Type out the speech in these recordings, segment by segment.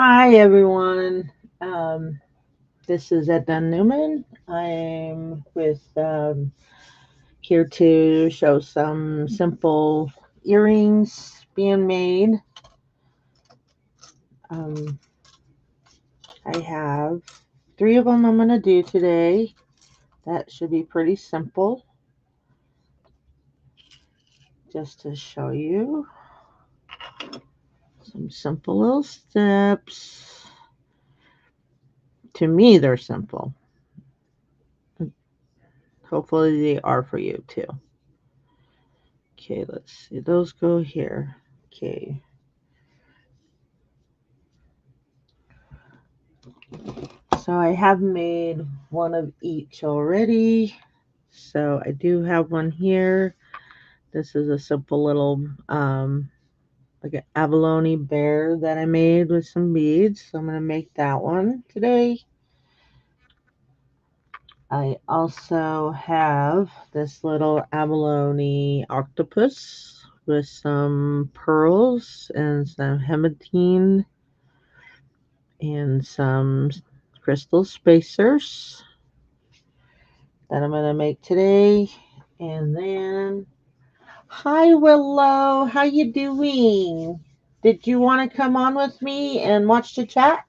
Hi, everyone. This is Edna Newman. I'm here to show some simple earrings being made. Um, I have three of them I'm going to do today. That should be pretty simple. Just to show you some simple little steps. To me, they're simple. Hopefully, they are for you too. Okay, let's see. Those go here. Okay. So I have made one of each already. So I do have one here. This is a simple little like an abalone bear that I made with some beads. So I'm gonna make that one today. I also have this little abalone octopus with some pearls and some hematine and some crystal spacers that I'm gonna make today. And then, hi Willow, how you doing? Did you want to come on with me and watch the chat?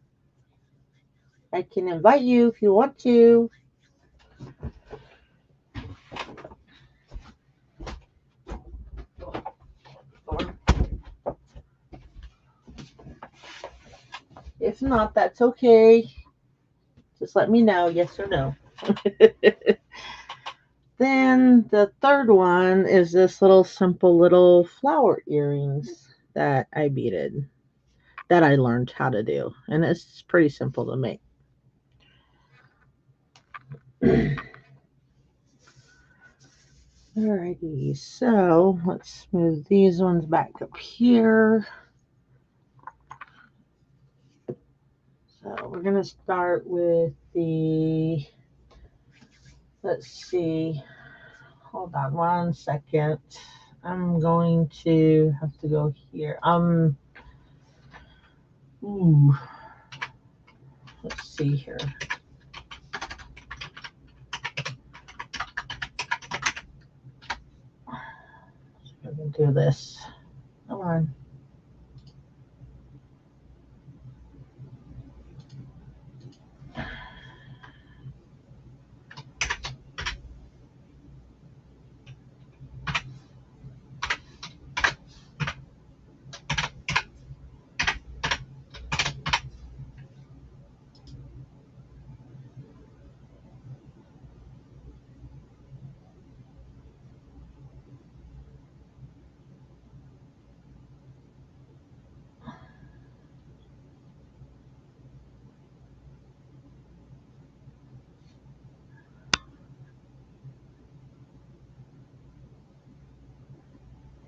I can invite you if you want to. If not, that's okay. Just let me know, yes or no. Then the third one is this little simple little flower earrings that I beaded, that I learned how to do. And it's pretty simple to make. Alrighty, so let's move these ones back up here. So we're going to start with let's see, hold on one second. I'm going to have to go here. Ooh, let's see here. I'm going to do this. Come on.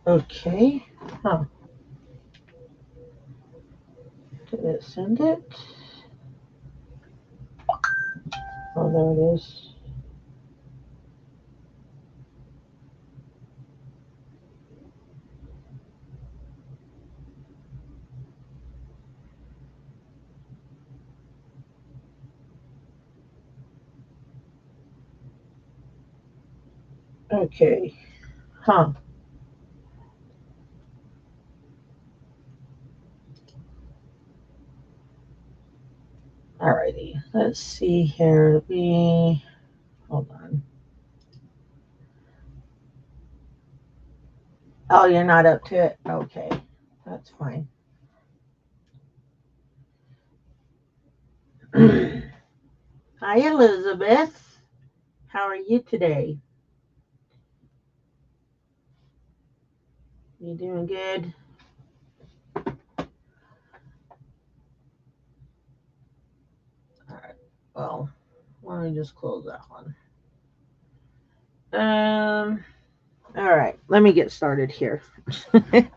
Okay. Huh. Did it send it? Oh, there it is. Okay. Huh. Alrighty. Let's see here. Hold on. Oh, you're not up to it? Okay. That's fine. Hi, Elizabeth. How are you today? You doing good? All right. Well, let me just close that one. All right. Let me get started here. Like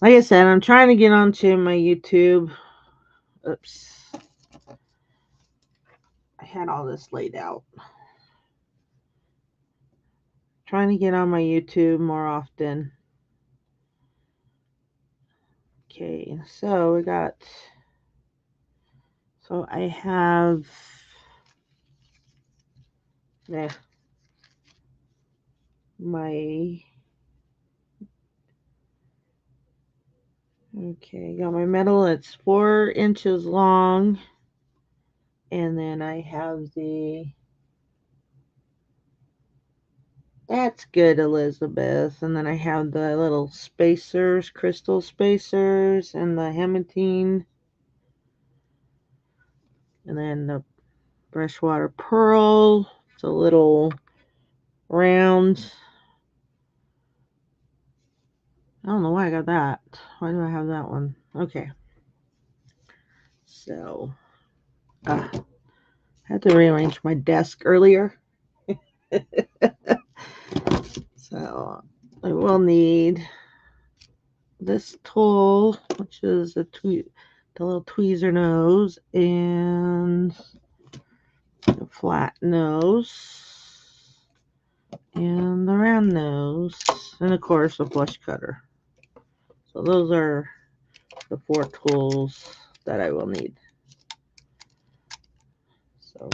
I said, I'm trying to get onto my YouTube. Oops. I had all this laid out. Trying to get on my YouTube more often. Okay, so we got, so I have, yeah, my, okay, got my metal. It's 4 inches long. And then I have that's good, Elizabeth. And then I have the little spacers, crystal spacers, and the hematine. And then the freshwater pearl. It's a little round. I don't know why I got that. Why do I have that one? Okay. So, I had to rearrange my desk earlier. So, I will need this tool, which is the little tweezer nose and the flat nose and the round nose, and of course a flush cutter. So those are the 4 tools that I will need. So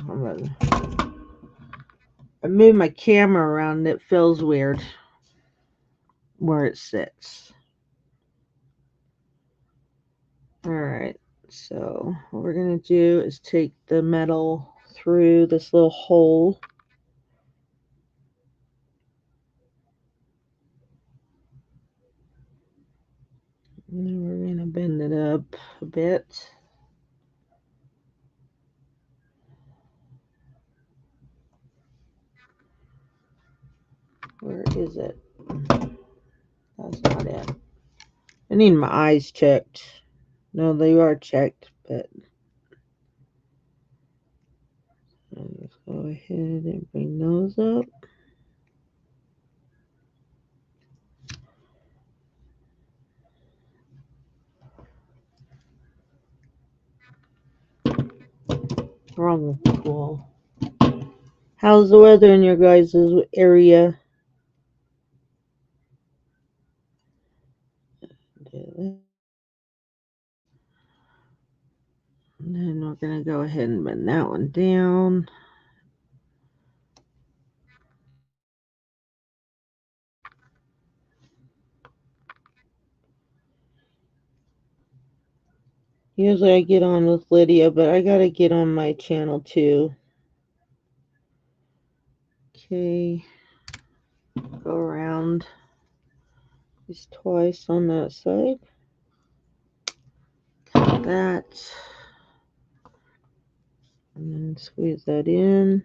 I move my camera around and it feels weird where it sits. Alright, so what we're going to do is take the metal through this little hole. And then we're going to bend it up a bit. Where is it? That's not it. I need my eyes checked. No, they are checked, but let's go ahead and bring those up. Wrong tool. How's the weather in your guys' area? And then we're going to go ahead and bend that one down. Usually I get on with Lydia, but I got to get on my channel too. Okay. Go around just twice on that side. Cut that. And then squeeze that in.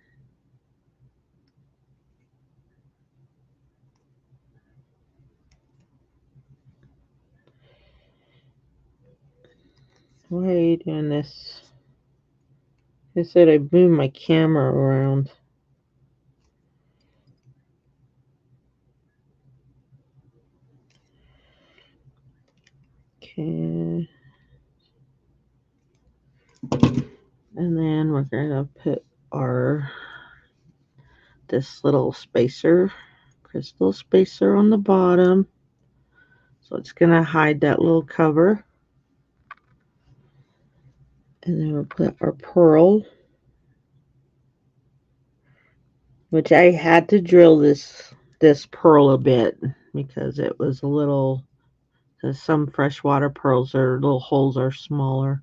Why are you doing this? I said I moved my camera around. Okay. And then we're going to put this little spacer, crystal spacer on the bottom. So it's going to hide that little cover. And then we'll put our pearl, which I had to drill this pearl a bit because it was a little, because some freshwater pearls, their little holes are smaller.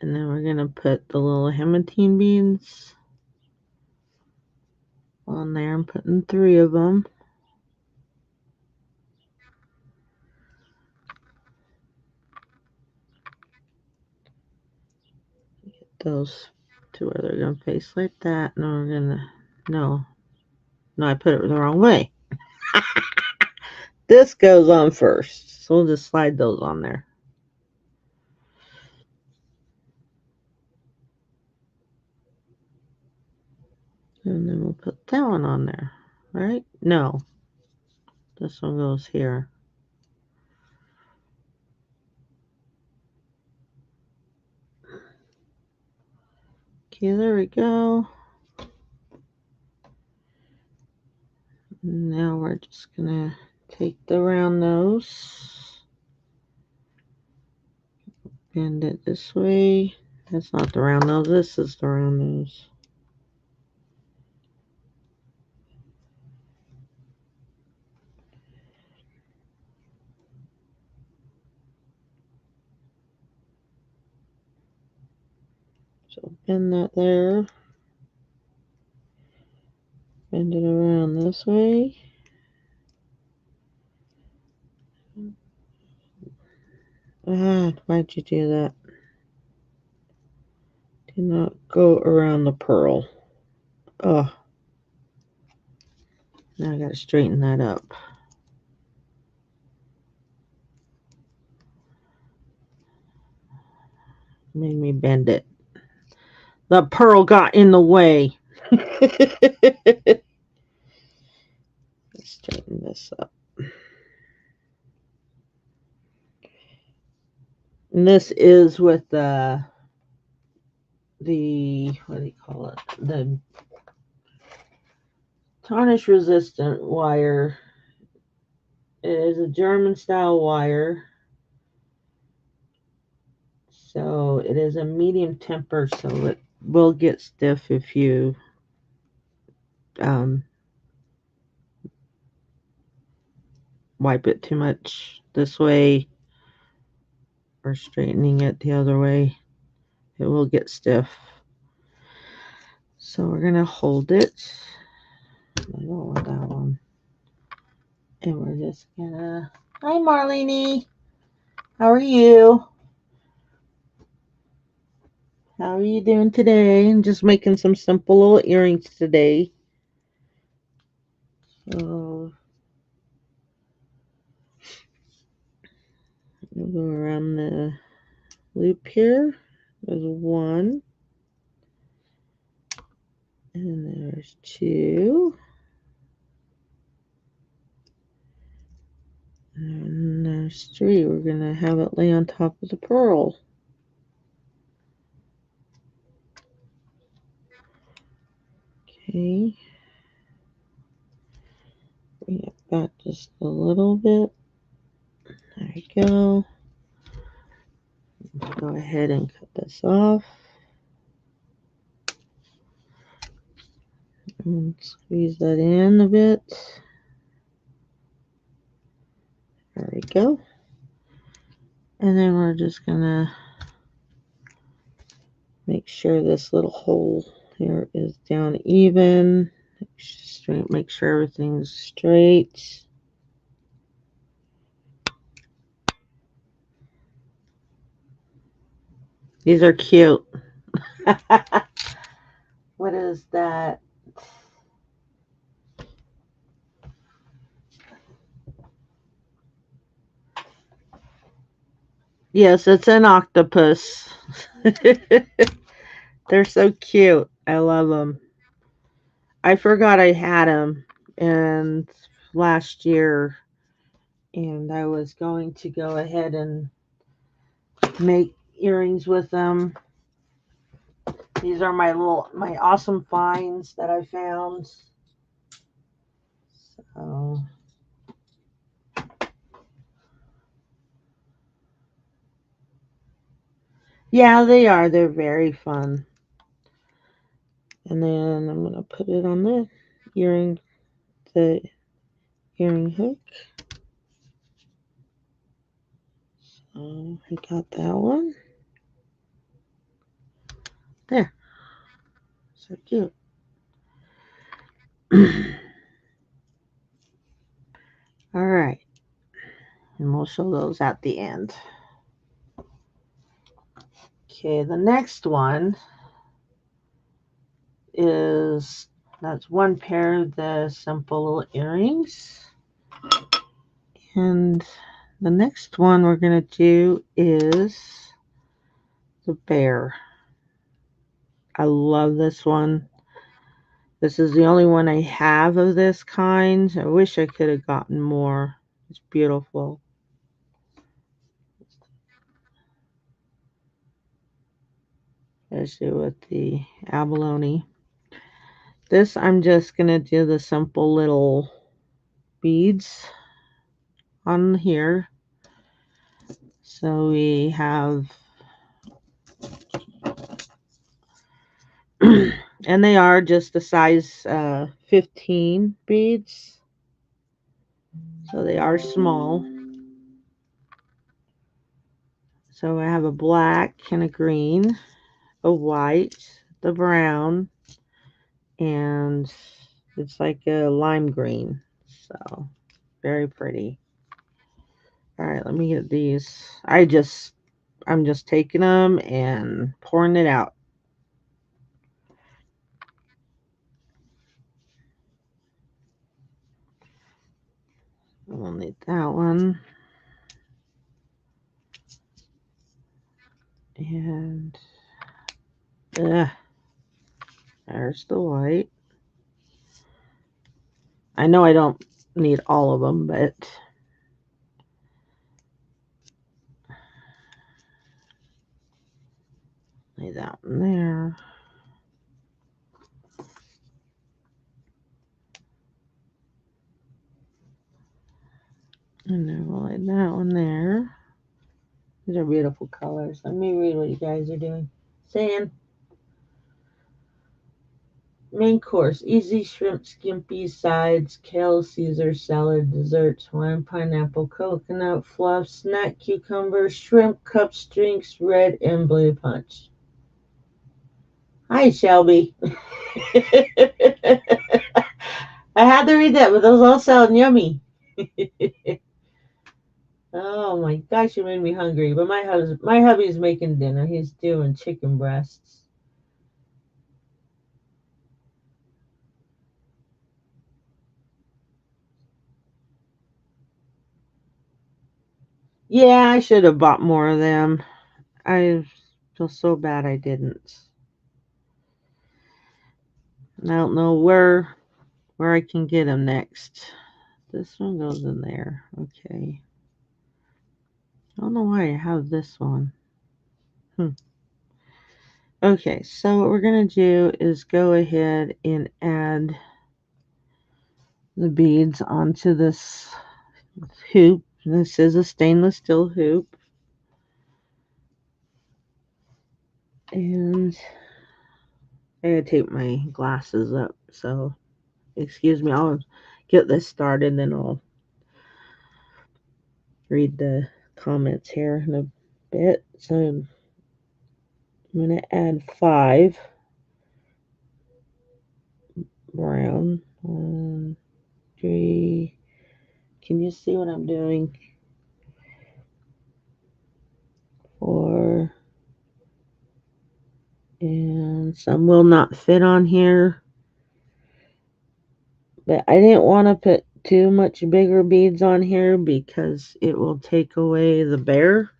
And then we're going to put the little hematine beads on there. I'm putting 3 of them. Get those to where they're going to face like that. And we're going to, no, I put it the wrong way. This goes on first. So we'll just slide those on there. And then we'll put that one on there, right? No, this one goes here. Okay, there we go. Now we're just gonna take the round nose bend it this way. That's not the round nose, this is the round nose. So bend that there. Bend it around this way. Why'd you do that? Do not go around the pearl. Oh, now I gotta straighten that up. Made me bend it. The pearl got in the way. Let's straighten this up. And this is with the what do you call it? The tarnish resistant wire. It is a German style wire. So it is a medium temper, so it will get stiff if you wipe it too much this way or straightening it the other way. It will get stiff. So we're going to hold it. I don't want that one. And we're just going to... Hi, Marlene. How are you? How are you doing today? I'm just making some simple little earrings today. So we'll go around the loop here. There's one. And there's two. And there's three. We're going to have it lay on top of the pearl. Okay. Bring it back just a little bit. There we go. Go ahead and cut this off. And squeeze that in a bit. There we go. And then we're just going to make sure this little hole here is down even. Make sure everything's straight. These are cute. What is that? Yes, it's an octopus. They're so cute. I love them. I forgot I had them and last year, and I was going to go ahead and make earrings with them. These are my awesome finds that I found. So yeah, they are. They're very fun. And then I'm gonna put it on the earring hook. So I got that one. There. So cute. All right. And we'll show those at the end. Okay, the next one is, that's one pair of the simple little earrings. And the next one we're going to do is the bear. I love this one. This is the only one I have of this kind. I wish I could have gotten more. It's beautiful. Especially with the abalone. This, I'm just going to do the simple little beads on here. So we have And they are just the size 15 beads. So they are small. So I have a black and a green, a white, the brown, and it's like a lime green. So very pretty. All right, let me get these. I'm just taking them and pouring it out. We'll need that one. And there's the white. I know I don't need all of them, but lay that one there. And then we'll lay that one there. These are beautiful colors. Let me read what you guys are doing. Saying main course, easy shrimp skimpy sides, kale Caesar salad, desserts, wine, pineapple, coconut, fluff, snack, cucumber, shrimp, cups, drinks, red and blue punch. Hi, Shelby. I had to read that, but those all sound yummy. Oh my gosh, you made me hungry. But my hubby's making dinner. He's doing chicken breasts. Yeah, I should have bought more of them. I feel so bad I didn't. I don't know where I can get them next. This one goes in there. Okay. I don't know why I have this one. Okay, so what we're going to do is go ahead and add the beads onto this hoop. This is a stainless steel hoop. And I gotta tape my glasses up, so excuse me. I'll get this started, then I'll read the comments here in a bit. So I'm gonna add 5 brown. 1, 3. Can you see what I'm doing? 4, and some will not fit on here. But I didn't want to put too much bigger beads on here because it will take away the bear.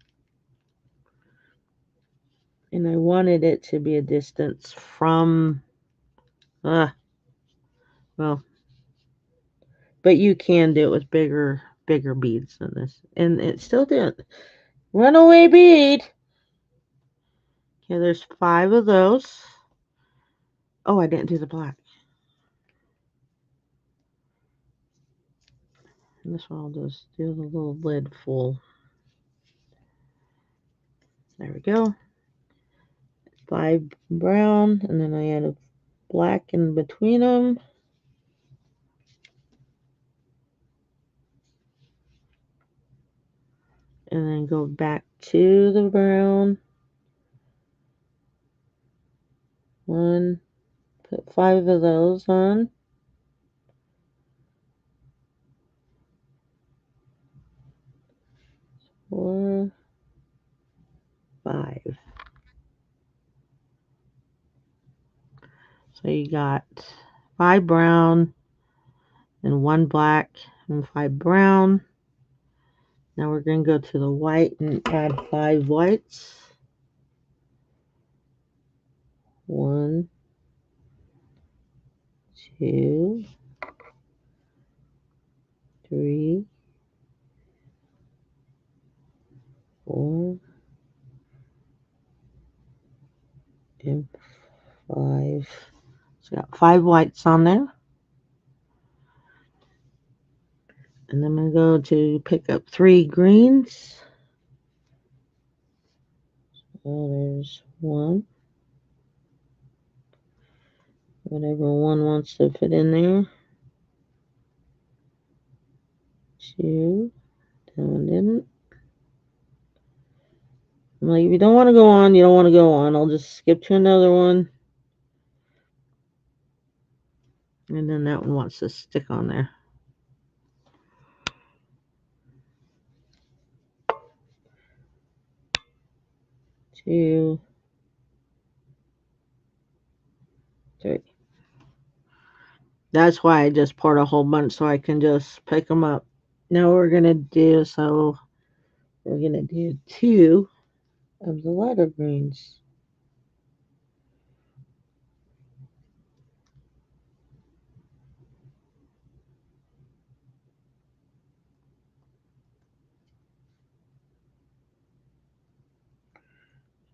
And I wanted it to be a distance from, well, but you can do it with bigger beads than this. And it still did. Runaway bead. Okay, there's 5 of those. Oh, I didn't do the black. And this one I'll just do the little lid full. There we go. 5 brown, and then I add a black in between them. And then go back to the brown. 1, put 5 of those on. 4, 5. So you got 5 brown and 1 black and 5 brown. Now we're going to go to the white and add 5 whites. 1, 2, 3, 4, and 5. So I got 5 whites on there. And then I'm going to go to pick up 3 greens. So there's 1, Whatever one wants to fit in there. 2. That one didn't. I'm like, if you don't want to go on, you don't want to go on. I'll just skip to another one. And then that one wants to stick on there. Two, three. That's why I just poured a whole bunch so I can just pick them up. Now we're going to do, so we're going to do 2 of the lighter greens.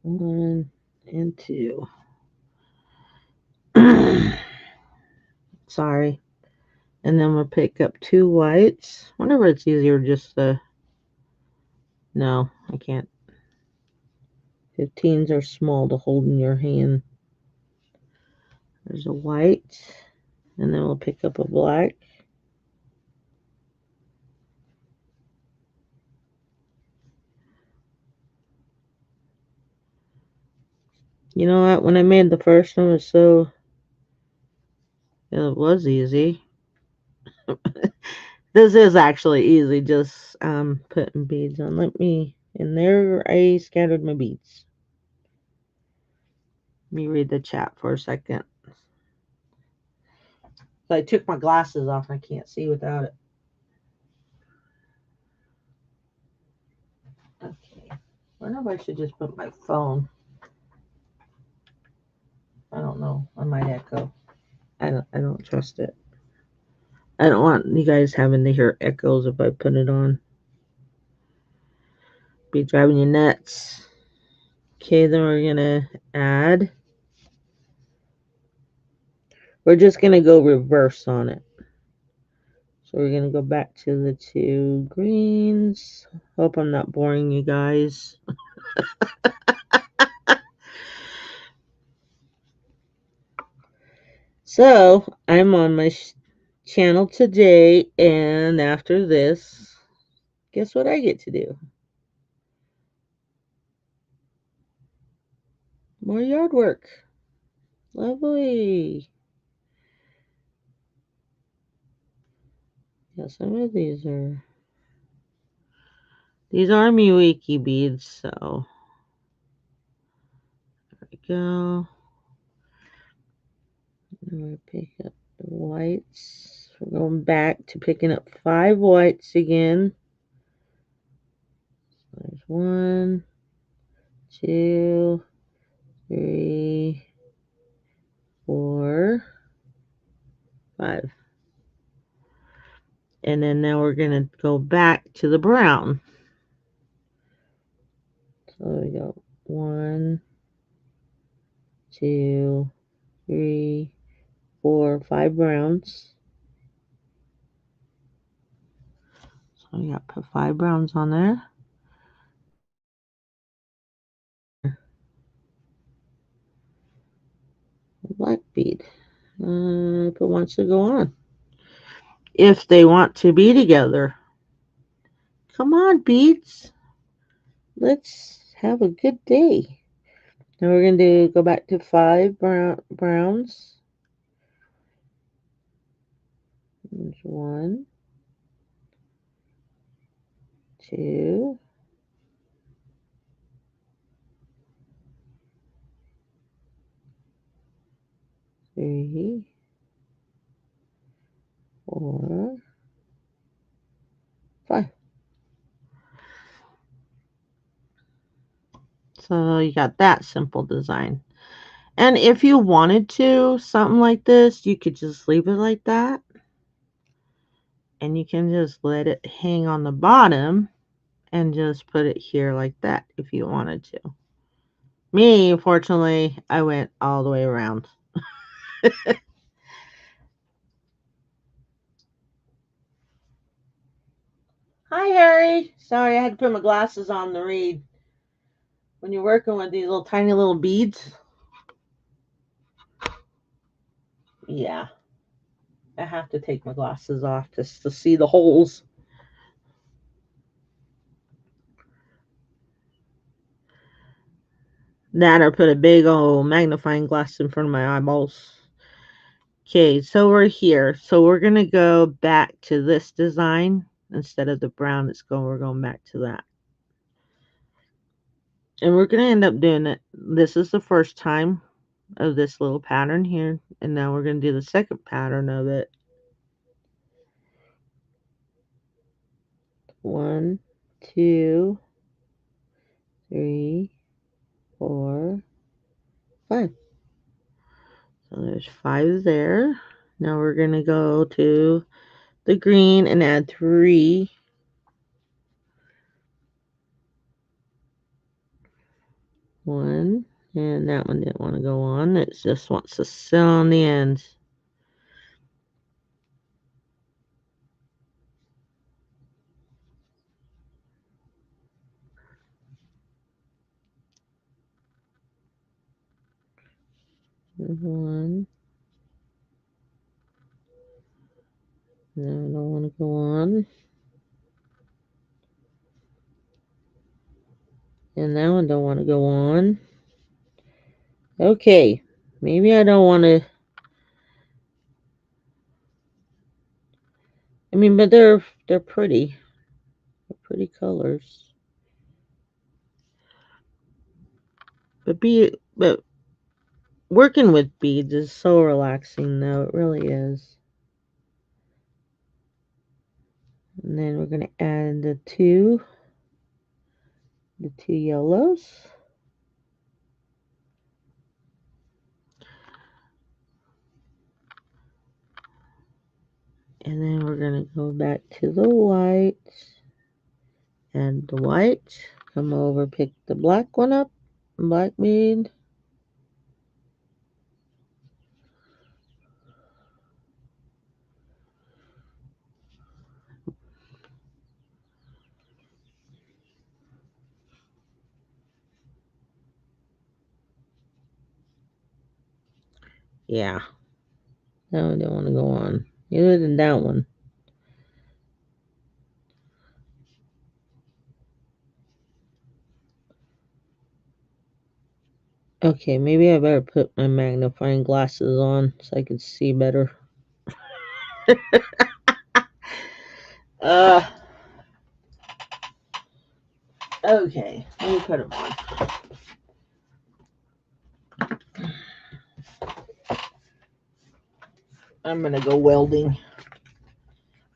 One and 2. Sorry. And then we'll pick up 2 whites. Whenever it's easier just to... No, I can't. 15s are small to hold in your hand. There's a white. And then we'll pick up a black. You know what? When I made the first one, it was easy. This is actually easy, just putting beads on. And there I scattered my beads. Let me read the chat for a second. So I took my glasses off and I can't see without it. Okay. I wonder if I should just put my phone. I don't know. I might echo. I don't trust it. I don't want you guys having to hear echoes if I put it on. Be driving you nuts. Okay, then we're gonna add. We're just gonna go reverse on it. So we're gonna go back to the 2 greens. Hope I'm not boring you guys. So I'm on my channel today, and after this, guess what I get to do? More yard work. Lovely. Yeah, some of these are Miyuki beads, so there we go. I'm going to pick up the whites. We're going back to picking up 5 whites again. There's 1, 2, 3, 4, 5. And then now we're going to go back to the brown. So we go 1, 2, 3, 4, 5 browns. So we got to put 5 browns on there. Black bead. If it wants to go on. If they want to be together. Come on, beads. Let's have a good day. Now we're going to go back to 5 browns. There's 1, 2, 3, 4, 5. So you got that simple design. And if you wanted to, something like this, you could just leave it like that. And you can just let it hang on the bottom and just put it here like that if you wanted to. Me, fortunately, I went all the way around. Hi, Harry. Sorry, I had to put my glasses on to read. When you're working with these tiny little beads, Yeah, I have to take my glasses off just to see the holes. That or put a big old magnifying glass in front of my eyeballs. Okay, so we're here. So we're gonna go back to this design instead of the brown. We're going back to that. And we're gonna end up doing it. This is the first time of this little pattern here. And now we're gonna do the second pattern of it. 1, 2, 3, 4, 5. So there's 5 there. Now we're gonna go to the green and add 3. 1, and that one didn't want to go on. It just wants to sit on the ends. There's 1. No, I don't want to go on. And that one don't want to go on. Okay, maybe I don't want to. I mean, but they're pretty. They're pretty colors. But working with beads is so relaxing, though. It really is. And then we're gonna add the two yellows. And then we're going to go back to the white. And the white. Come over, pick the black one up. Black bead. Yeah. That one don't want to go on. Neither did that one. Okay, maybe I better put my magnifying glasses on so I can see better. uh okay, let me put them on. I'm gonna go welding.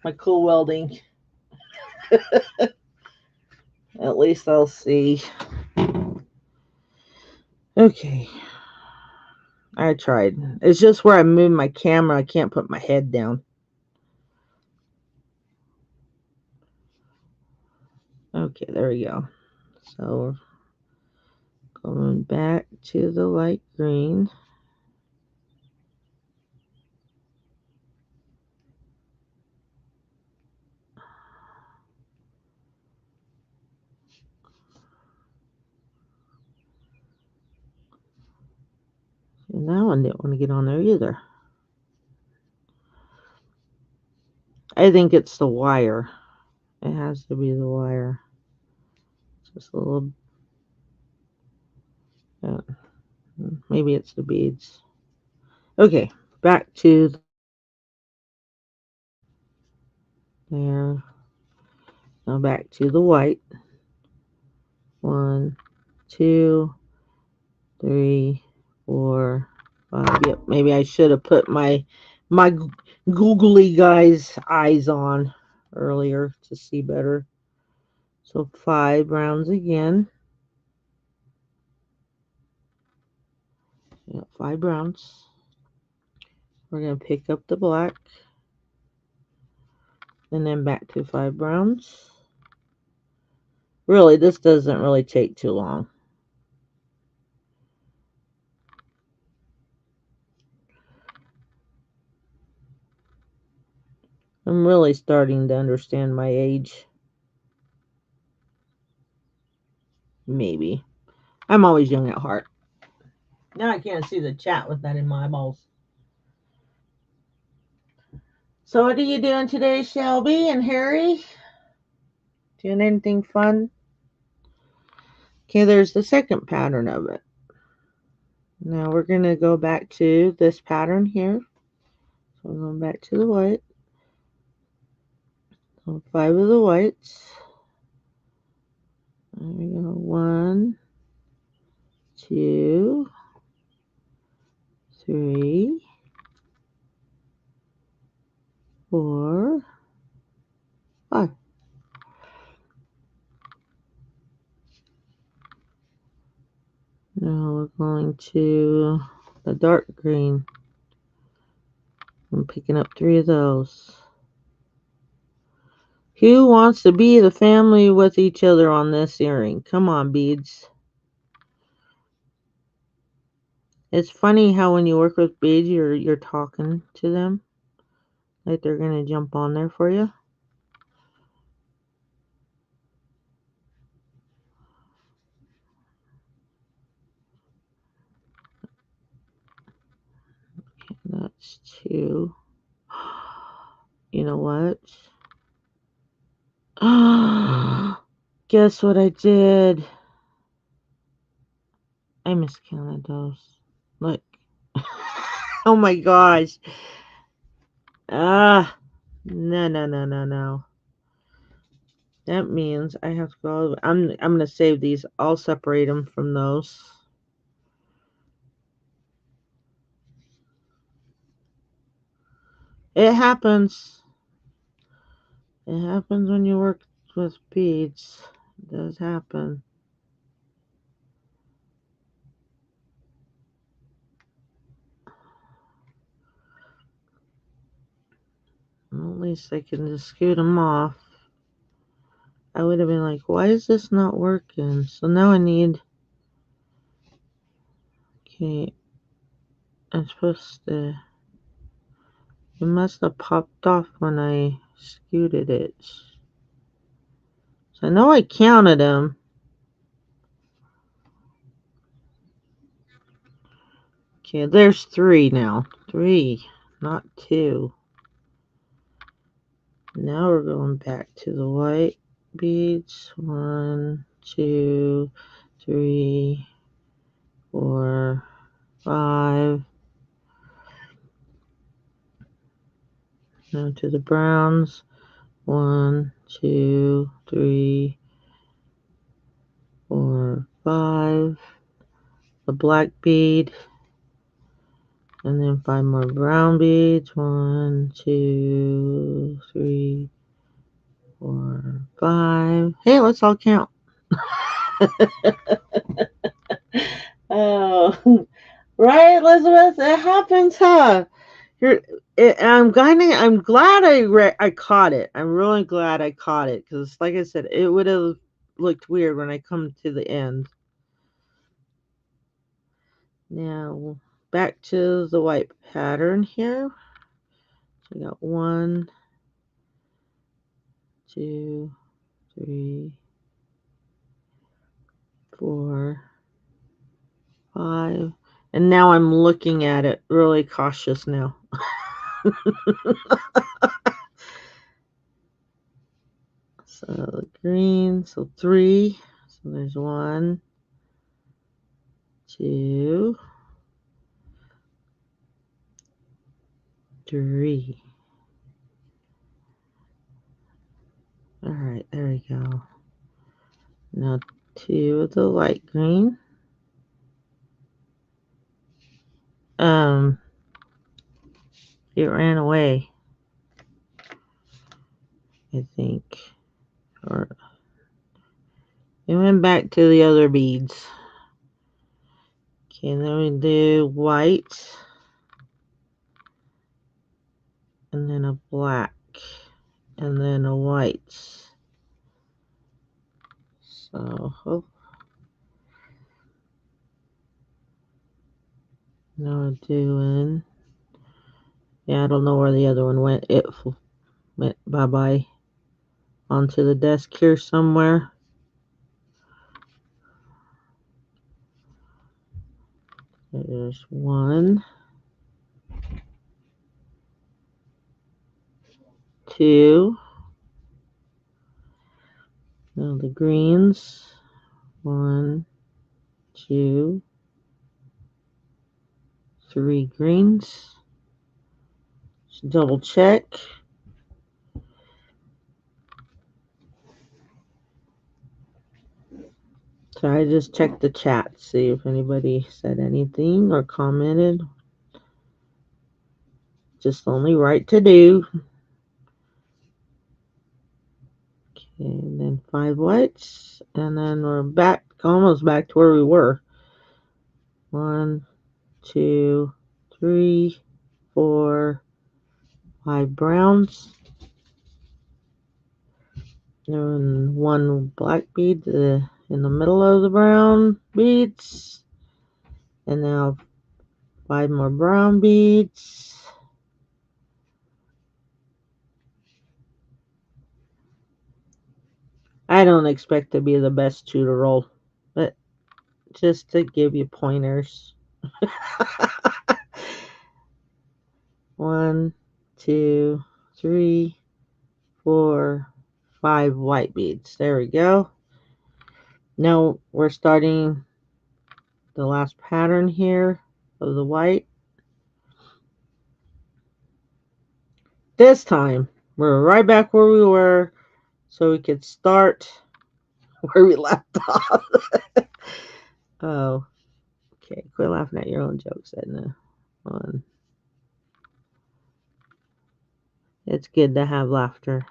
My cool welding. At least I'll see. Okay. I tried. It's just where I move my camera, I can't put my head down. Okay, there we go. So going back to the light green. And that one didn't want to get on there either. I think it's the wire. It has to be the wire. Just a little. Maybe it's the beads. Okay, back to there. Now back to the white. 1, 2, 3, 4, 5. Yep, maybe I should have put my googly guy's eyes on earlier to see better. So 5 rounds again. Yep, 5 rounds. We're going to pick up the black. And then back to 5 rounds. Really, this doesn't really take too long. I'm really starting to understand my age. Maybe. I'm always young at heart. Now I can't see the chat with that in my eyeballs. So what are you doing today, Shelby and Harry? Doing anything fun? Okay, there's the second pattern of it. Now we're going to go back to this pattern here. So we're going back to the white. So 5 of the whites. There we go. 1, 2, 3, 4, 5. Now we're going to the dark green. I'm picking up 3 of those. Who wants to be the family with each other on this earring? Come on, beads. It's funny how when you work with beads, you're talking to them. Like they're going to jump on there for you. Okay, that's 2. You know what? Guess what I did? I miscounted those. Look. Oh my gosh. No, no, no, no, no. That means I have to go. I'm gonna save these. I'll separate them from those. It happens. It happens when you work with beads. It does happen. Well, at least I can just scoot them off. I would have been like, why is this not working? So now I need. Okay. I'm supposed to. It must have popped off when I scooted it. So I know I counted them. Okay, there's 3 now. 3, not 2. Now we're going back to the white beads. 1, 2, 3, 4, 5. Now to the browns. 1, 2, 3, 4, 5. The black bead. And then 5 more brown beads. 1, 2, 3, 4, 5. Hey, let's all count. Oh, right, Elizabeth? It happens, huh? I'm glad I caught it. I'm really glad I caught it because, like I said, it would have looked weird when I come to the end. Now back to the white pattern here. So we got 1, 2, 3, 4, 5, and now I'm looking at it really cautious now. So green, so 3. So there's 1, 2, 3. All right, there we go. Now 2 of the light green. It ran away, I think. Or it went back to the other beads. Okay, then we do white. And then a black. And then a white. So, oh. Now we're doing. Yeah, I don't know where the other one went. It went bye-bye onto the desk here somewhere. There's 1. 2. Now the greens. 1, 2, 3 greens. Just double check. So I just checked the chat, see if anybody said anything or commented. Just only right to do. Okay, and then 5 whites, and then we're back, almost back to where we were. 1, 2, 3, 4, 5 browns. And 1 black bead in the middle of the brown beads. And now 5 more brown beads. I don't expect to be the best 2 to roll, but just to give you pointers. 1, 2, 3, 4, 5 white beads. There we go. Now we're starting the last pattern here of the white. This time we're right back where we were, so we could start where we left off. Oh, okay. Quit laughing at your own jokes, Edna. One. It's good to have laughter.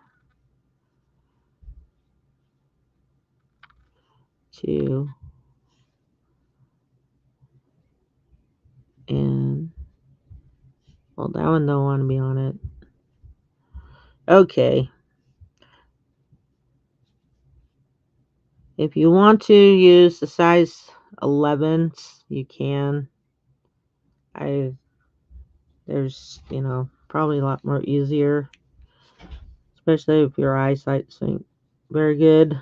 2. And well, that one don't want to be on it. Okay. If you want to use the size 11s, you can. There's, probably a lot more easier, especially if your eyesight's very good.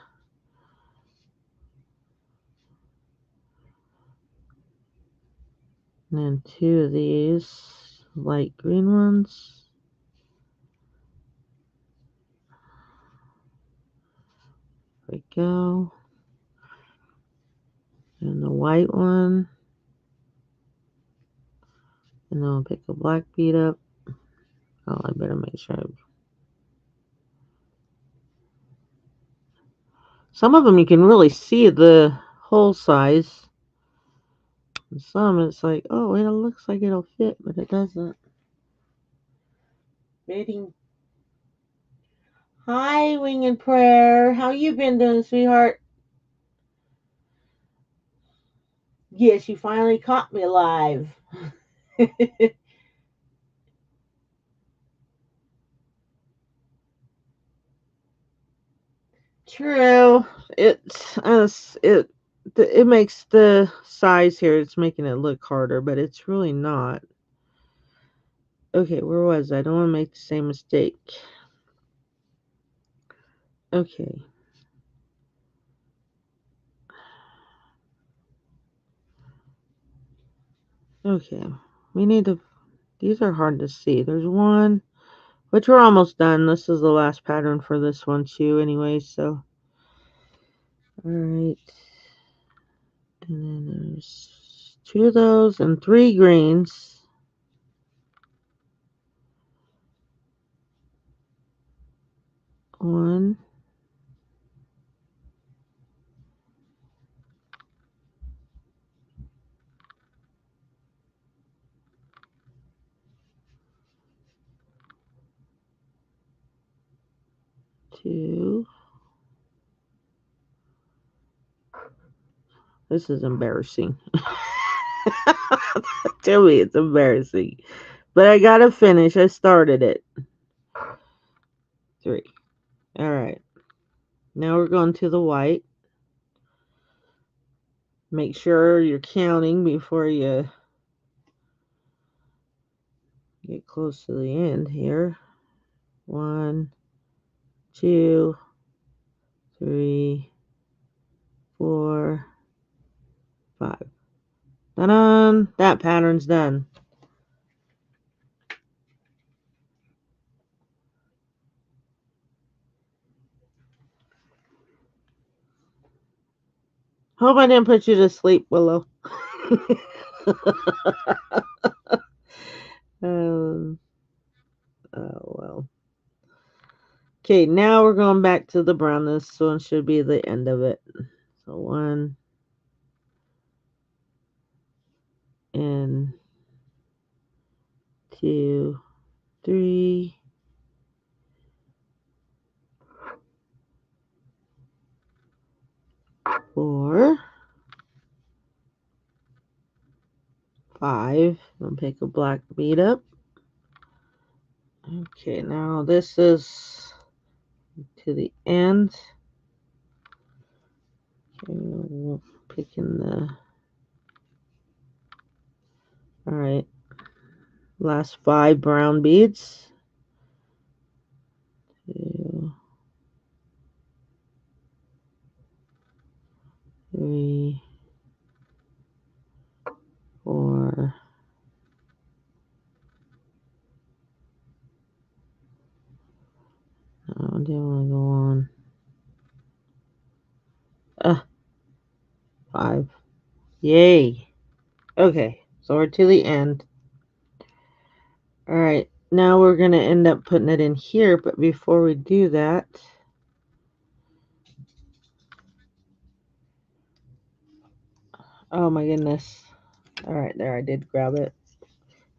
And then 2 of these light green ones. There we go. And the white one. And then I'll pick a black bead up. Oh, I better make sure. Some of them you can really see the hole size. And some it's like, oh, it looks like it'll fit, but it doesn't. Fitting. Hi, Wing and Prayer. How you been doing, sweetheart? Yes, you finally caught me alive. True. It makes the size here. It's making it look harder, but it's really not. Okay, where was I? I don't want to make the same mistake. Okay. Okay. We need to. These are hard to see. There's one, which we're almost done. This is the last pattern for this one too. Anyway, so. All right. And then there's 2 of those and 3 greens. 1, 2. This is embarrassing. Tell me it's embarrassing. But I gotta finish. I started it. 3. All right. Now we're going to the white. Make sure you're counting before you get close to the end here. 1, 2, 3, 4, 5. Ta-da! That pattern's done. Hope I didn't put you to sleep, Willow. Oh, well. Okay, now we're going back to the brown. This one should be the end of it. So 1 and 2, 3, 4, 5. I'll pick a black bead up. Okay, now this is to the end. Okay, we're picking the. All right, last 5 brown beads. 2, 3, 4. No, I didn't want to go on. 5. Yay. Okay, so we're to the end. All right, now we're going to end up putting it in here, but before we do that, oh my goodness. All right, there, I did grab it.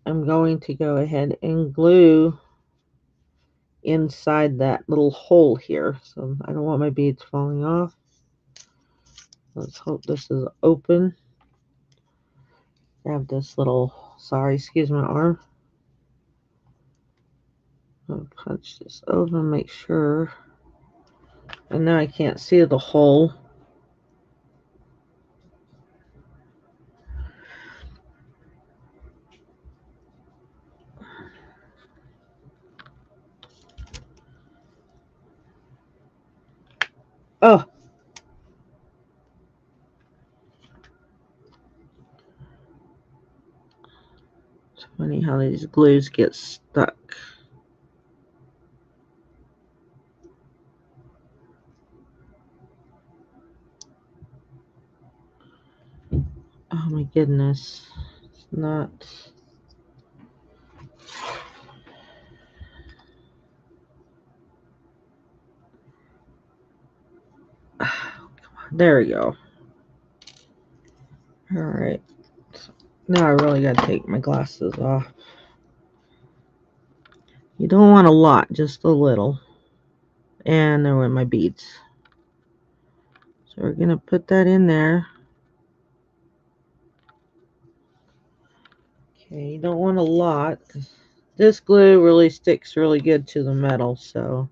I'm going to go ahead and glue inside that little hole here. So I don't want my beads falling off. Let's hope this is open. Grab this little, sorry, excuse my arm. I'll punch this over, make sure. And now I can't see the hole. Oh. It's funny how these glues get stuck. Oh my goodness. It's not. There we go. All right. Now I really got to take my glasses off. You don't want a lot, just a little. And there went my beads. So we're going to put that in there. Okay, you don't want a lot. This glue really sticks really good to the metal, so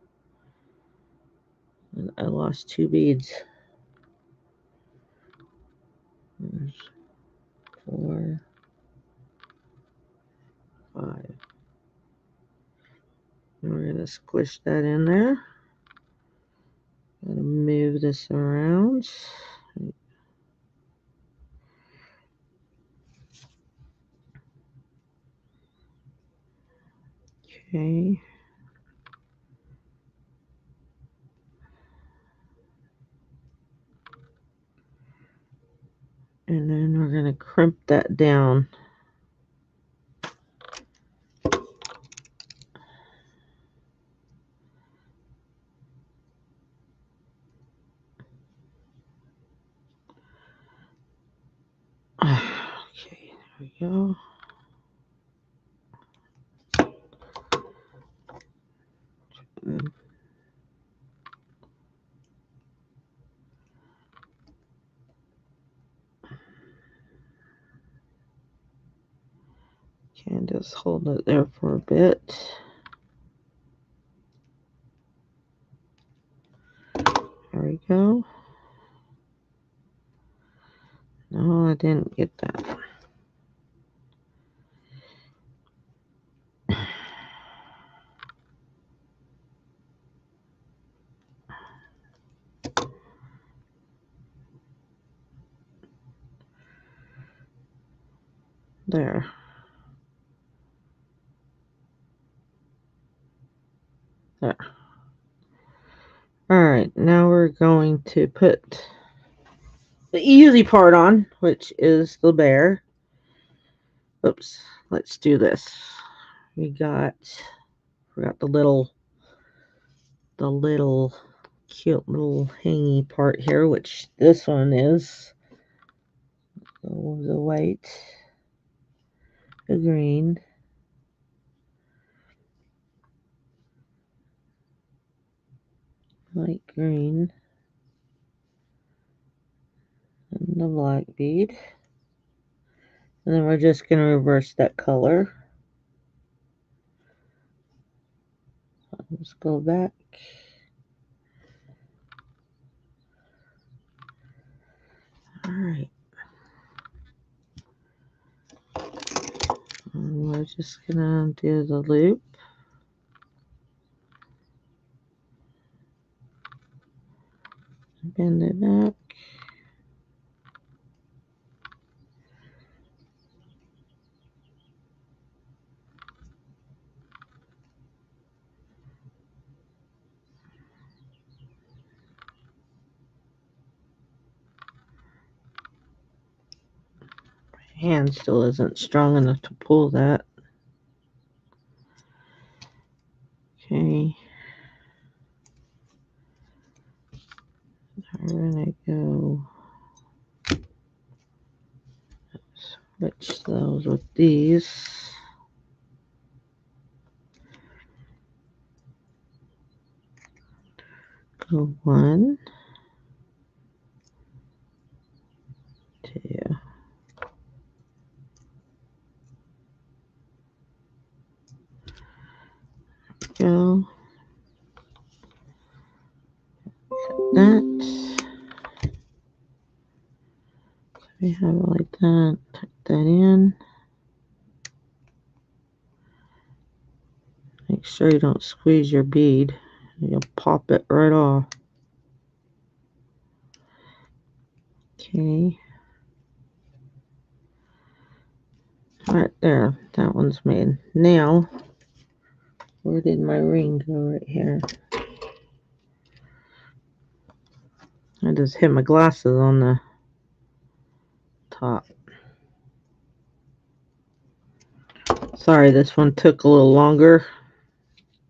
I lost 2 beads. There's 4, 5. And we're going to squish that in there. Gotta move this around. Okay. And then we're going to crimp that down. Okay, there we go. Okay, just hold it there for a bit. There we go. No, I didn't get that. There. There. All right, now we're going to put the easy part on, which is the bear. Oops, let's do this. Forgot the little cute little hangy part here, which this one is. So the white, the green, light green, and the black bead. And then we're just going to reverse that color. Let's go back. Alright. And we're just going to do the loop. Bend it back. My hand still isn't strong enough to pull that. Okay. We're going to go switch those with these. Go 1, 2. Go. That. So we have it like that. Tuck that in. Make sure you don't squeeze your bead. You'll pop it right off. Okay. Right there. That one's made. Now, where did my ring go? Right here. I just hit my glasses on the top. Sorry, this one took a little longer.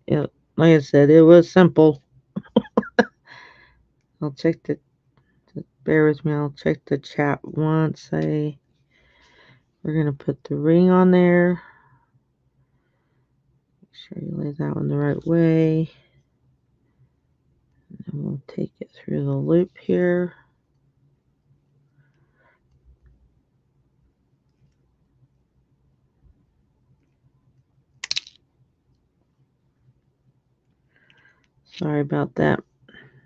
Yeah, like I said, it was simple. I'll check bear with me, I'll check the chat once. We're going to put the ring on there. Make sure you lay that one the right way. And then we'll take it through the loop here. Sorry about that.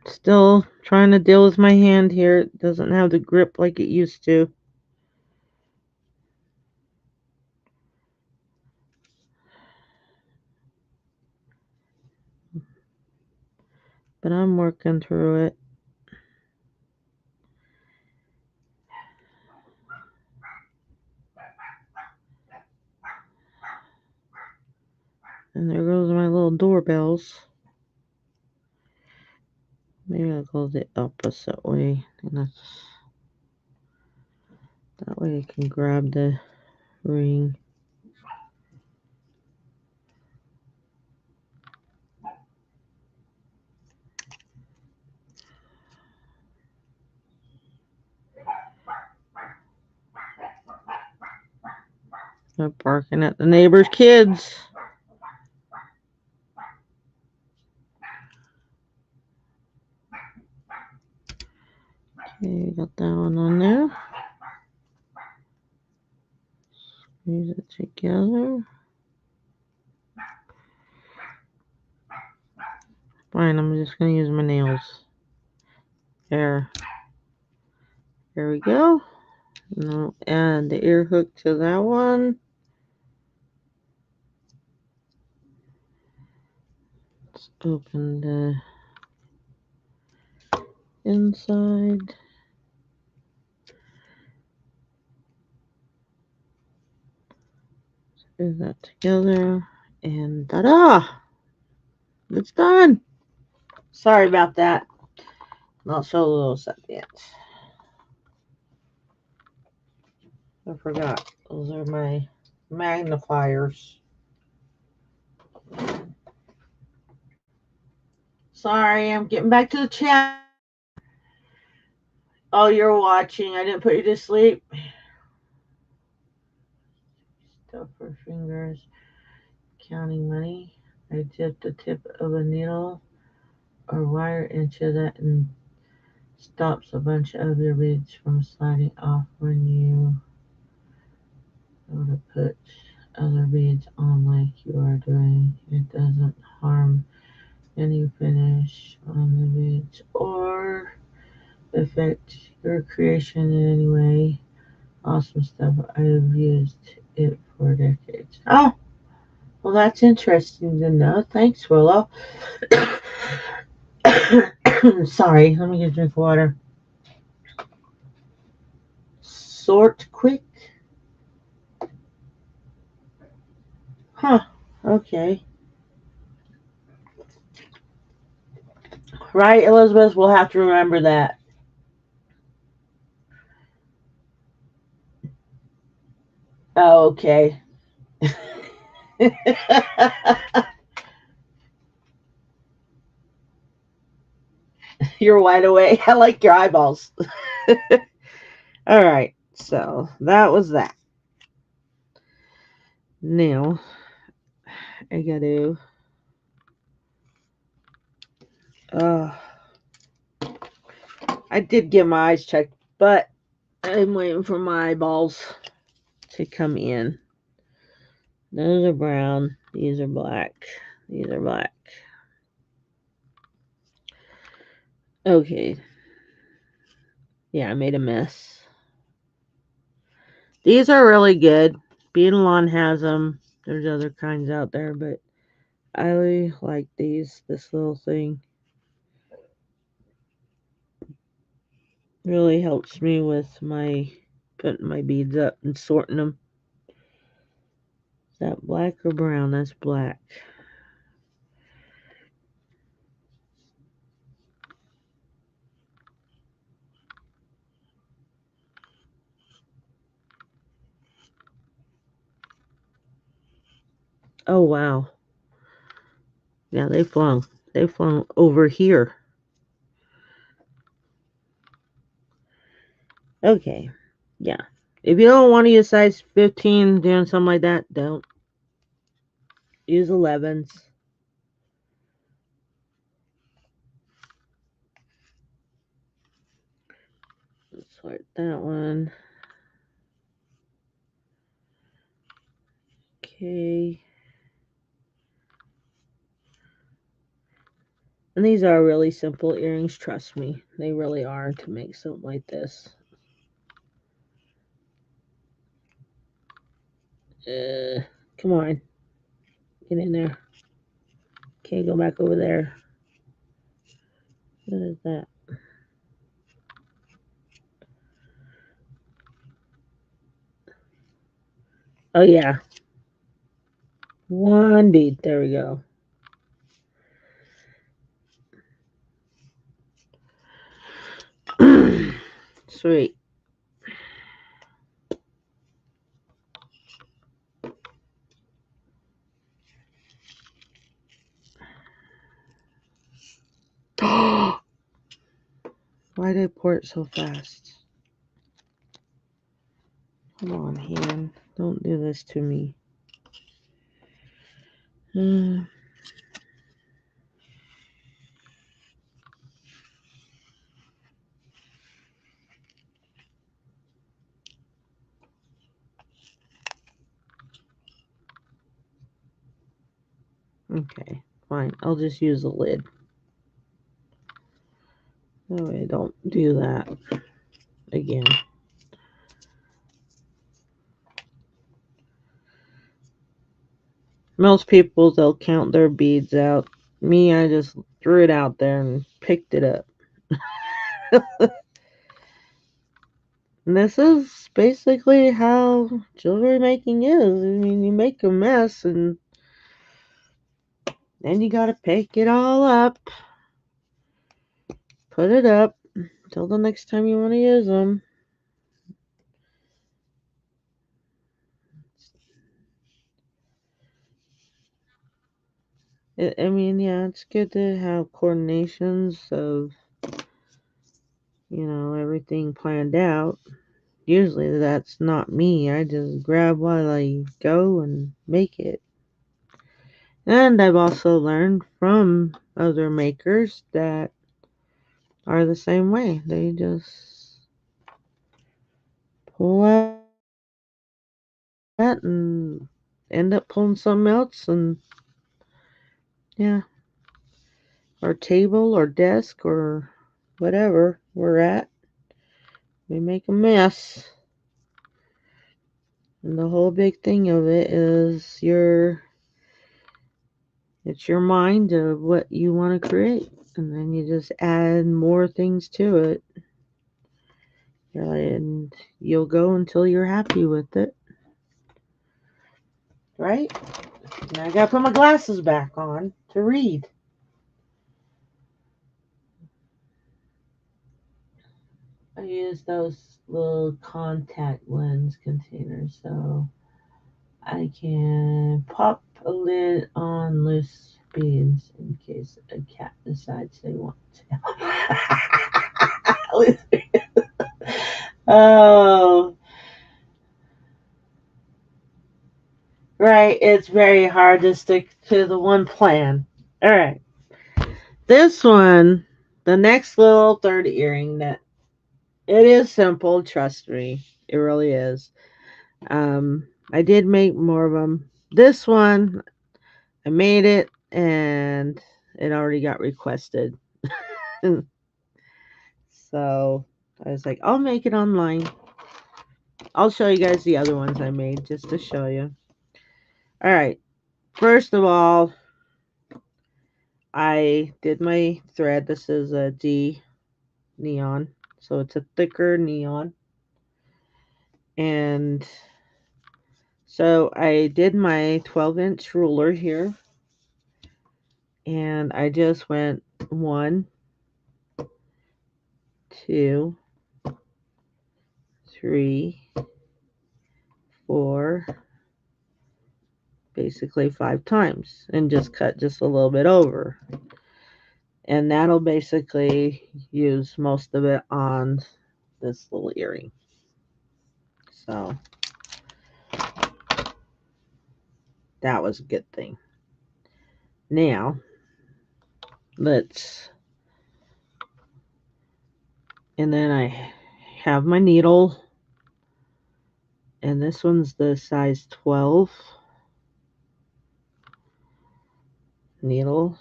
Still trying to deal with my hand here. It doesn't have the grip like it used to. But I'm working through it. And there goes my little doorbells. Maybe I'll go the opposite way. And that way I can grab the ring. They're barking at the neighbor's kids. Okay, got that one on there. Squeeze it together. Fine, I'm just going to use my nails. There. There we go. Now add the ear hook to that one. Let's open the inside. Screw that together. And ta-da! It's done. Sorry about that. I'll show the little set at the end. I forgot. Those are my magnifiers. Sorry, I'm getting back to the chat. Oh, you're watching. I didn't put you to sleep. Stuff for fingers. Counting money. I dip the tip of a needle or wire into that and stops a bunch of your beads from sliding off when you go to put other beads on like you are doing. It doesn't harm any finish on the beads or affect your creation in any way. Awesome stuff. I've used it for decades. Oh, well, that's interesting to know. Thanks, Willow. Sorry, let me get a drink of water. Sort quick. Huh. Okay. Right, Elizabeth? We'll have to remember that. Oh, okay. You're wide awake. I like your eyeballs. All right. So that was that. Now I gotta. Uh, I did get my eyes checked, but I'm waiting for my eyeballs to come in. Those are brown. These are black. These are black. Okay. Yeah, I made a mess. These are really good. Beadalon has them. There's other kinds out there, but I really like these. This little thing really helps me with my putting my beads up and sorting them. Is that black or brown? That's black. Oh wow. Yeah, they flung. They flung over here. Okay. Yeah. If you don't want to use size 15 doing something like that, don't. Use 11s. Let's sort that one. Okay. And these are really simple earrings, trust me. They really are to make something like this. Come on. Get in there. Okay, go back over there. What is that? Oh, yeah. One bead. There we go. Sweet. Why did I pour it so fast? Come on, hand. Don't do this to me. Okay, fine. I'll just use the lid. No, I don't do that again. Most people, they'll count their beads out. Me, I just threw it out there and picked it up. And this is basically how jewelry making is. I mean, you make a mess and then you gotta pick it all up, put it up until the next time you want to use them. I mean, yeah, it's good to have coordinations of, everything planned out. Usually that's not me. I just grab what I go and make it. And I've also learned from other makers that are the same way. They just pull out that and end up pulling something else, and yeah, our table or desk or whatever we're at, we make a mess. And the whole big thing of it is it's your mind of what you want to create. And then you just add more things to it. And you'll go until you're happy with it. Right? Now I gotta put my glasses back on to read. I use those little contact lens containers so I can pop a lid on loose beads in case a cat decides they want to. Oh, right. It's very hard to stick to the one plan. All right. This one, the next little third earring, that it is simple. Trust me, it really is. I did make more of them. This one, I made it and it already got requested. So I was like, I'll make it online. I'll show you guys the other ones I made just to show you. All right. First of all, I did my thread. This is a D neon. So it's a thicker neon. And so I did my 12-inch ruler here. And I just went 1, 2, 3, 4, basically 5 times, and just cut just a little bit over. And that'll basically use most of it on this little earring. So that was a good thing. Now let's, and then I have my needle, and this one's the size 12 needle.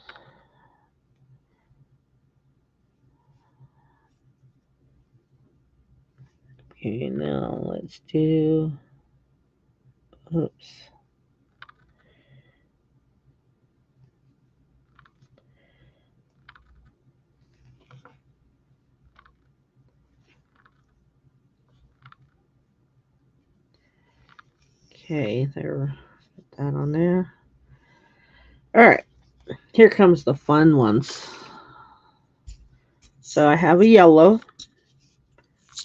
Okay, now let's do, oops. Okay, there, put that on there. All right, here comes the fun ones. So I have a yellow,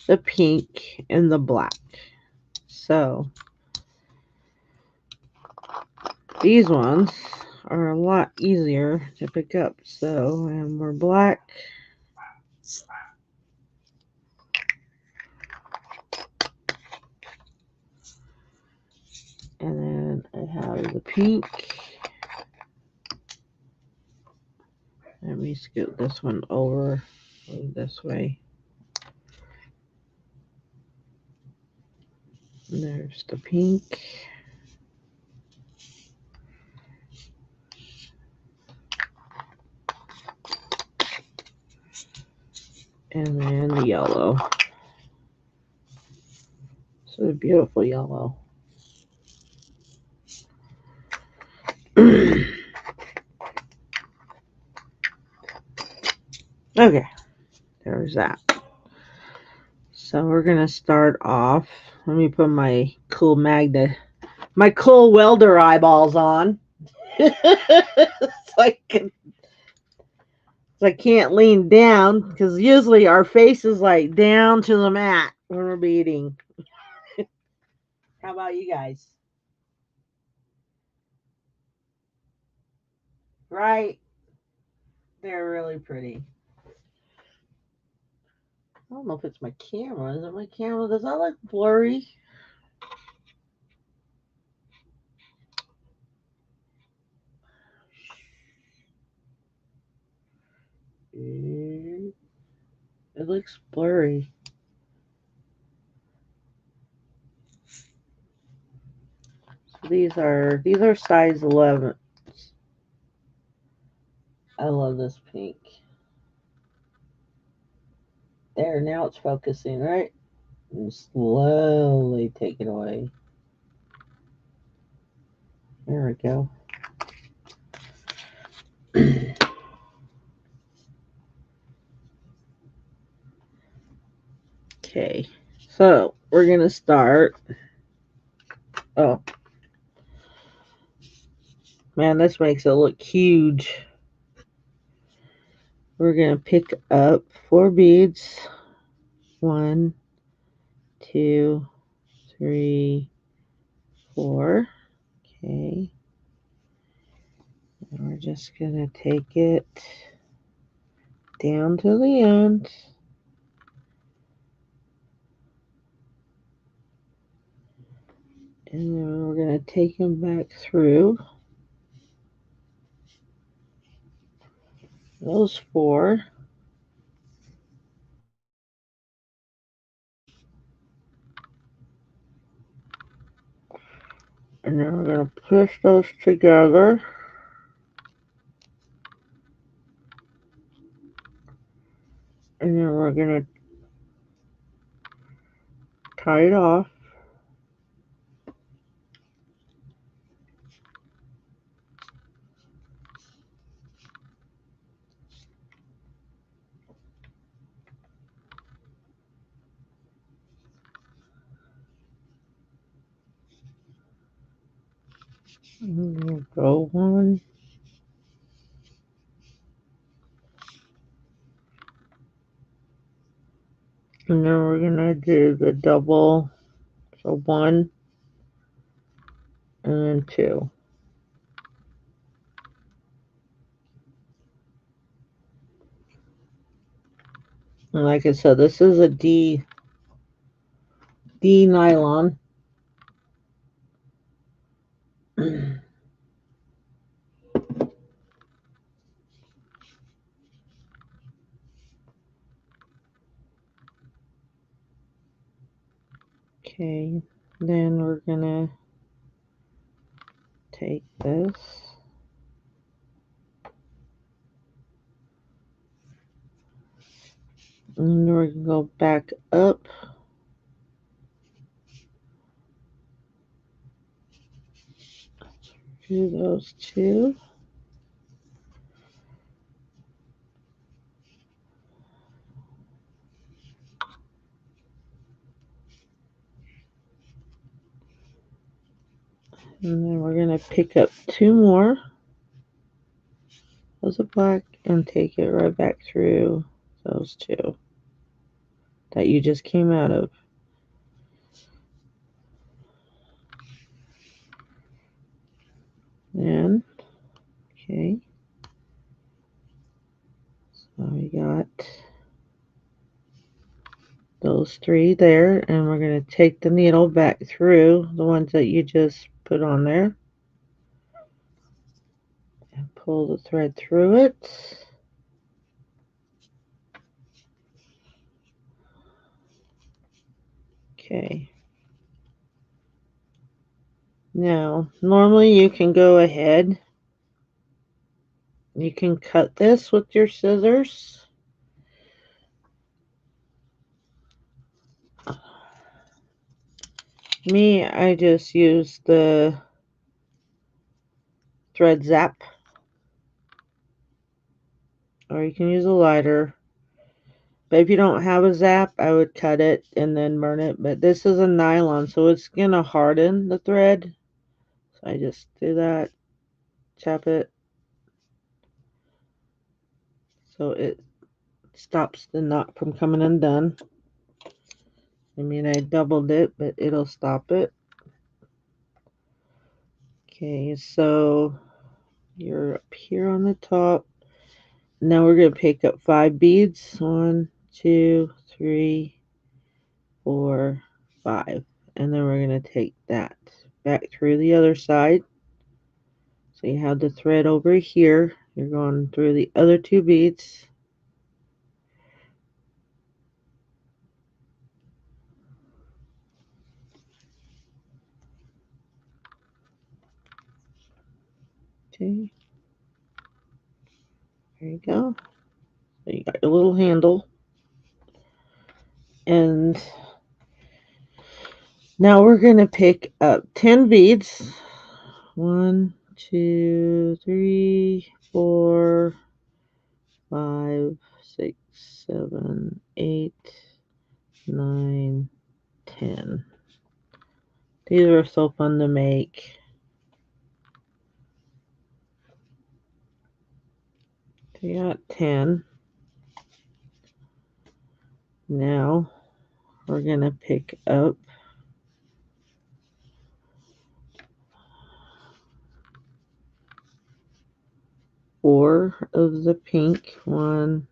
the pink, and the black. So these ones are a lot easier to pick up. So, and we're black. And then I have the pink. Let me scoot this one over this way. And there's the pink. And then the yellow. So a beautiful yellow. Okay, there's that. So we're gonna start off. Let me put my cool welder eyeballs on. I can't lean down because usually our face is like down to the mat when we're beading. How about you guys? Right? They're really pretty. I don't know if it's my camera. Is it my camera? Does that look blurry? It looks blurry. So these are size 11. I love this pink. There, now it's focusing, right? And slowly take it away. There we go. Okay, so we're gonna start. Oh man, this makes it look huge. We're gonna pick up 4 beads. 1, 2, 3, 4. Okay, and we're just gonna take it down to the end. And then we're going to take them back through those 4. And then we're going to push those together. And then we're going to tie it off. And we'll go 1. And then we're going to do the double. So 1 and then 2. And like I said, this is a D nylon. Okay, then we're going to take this. And we're going to go back up. Do those 2. And then we're going to pick up 2 more. Those are black and take it right back through those 2 that you just came out of. And, okay. So we got those 3 there, and we're going to take the needle back through the ones that you just put on there and pull the thread through it. Okay. Now, normally you can go ahead, you can cut this with your scissors. Me, I just use the thread zap, or you can use a lighter. But if you don't have a zap, I would cut it and then burn it. But this is a nylon, so it's going to harden the thread. So I just do that, tap it, so it stops the knot from coming undone. I mean, I doubled it, but it'll stop it. Okay, so You're up here on the top. Now we're going to pick up 5 beads. 1, 2, 3, 4, 5. And then we're going to take that back through the other side. So you have the thread over here. You're going through the other 2 beads. Okay. There you go. So you got your little handle. And now we're going to pick up 10 beads. 1, 2, 3, 4, 5, 6, 7, 8, 9, 10. These are so fun to make. So you got 10. Now we're going to pick up 4 of the pink. 1,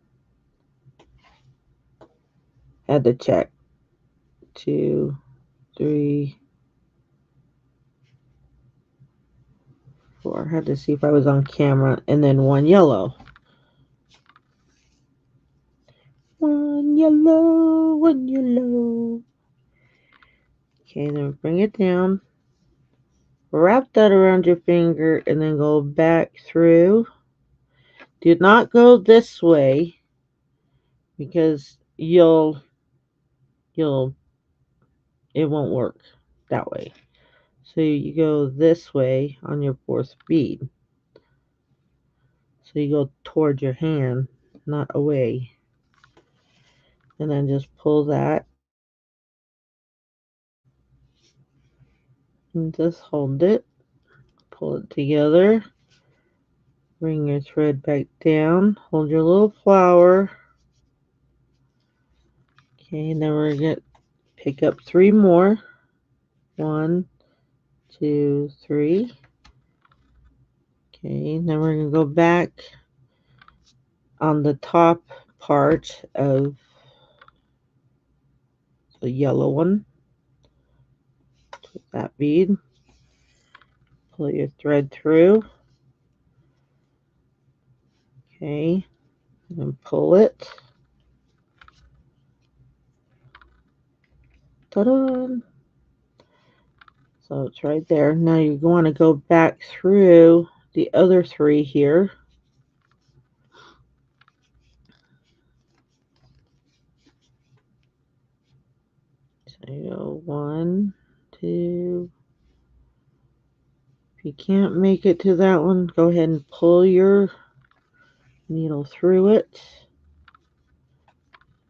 had to check. 2, 3, 4. Had to see if I was on camera. And then 1 yellow. 1 yellow, 1 yellow. Okay, then bring it down. Wrap that around your finger and then go back through. Do not go this way because it won't work that way. So you go this way on your 4th bead. So you go towards your hand, not away. And then just pull that. And just hold it. Pull it together. Bring your thread back down. Hold your little flower. Okay, then we're going to pick up 3 more. 1, 2, 3. Okay, then we're going to go back on the top part of the yellow one. With that bead. Pull your thread through. Okay, and pull it. Ta-da! So it's right there. Now you want to go back through the other 3 here. So you go 1, 2. If you can't make it to that one, go ahead and pull your needle through it.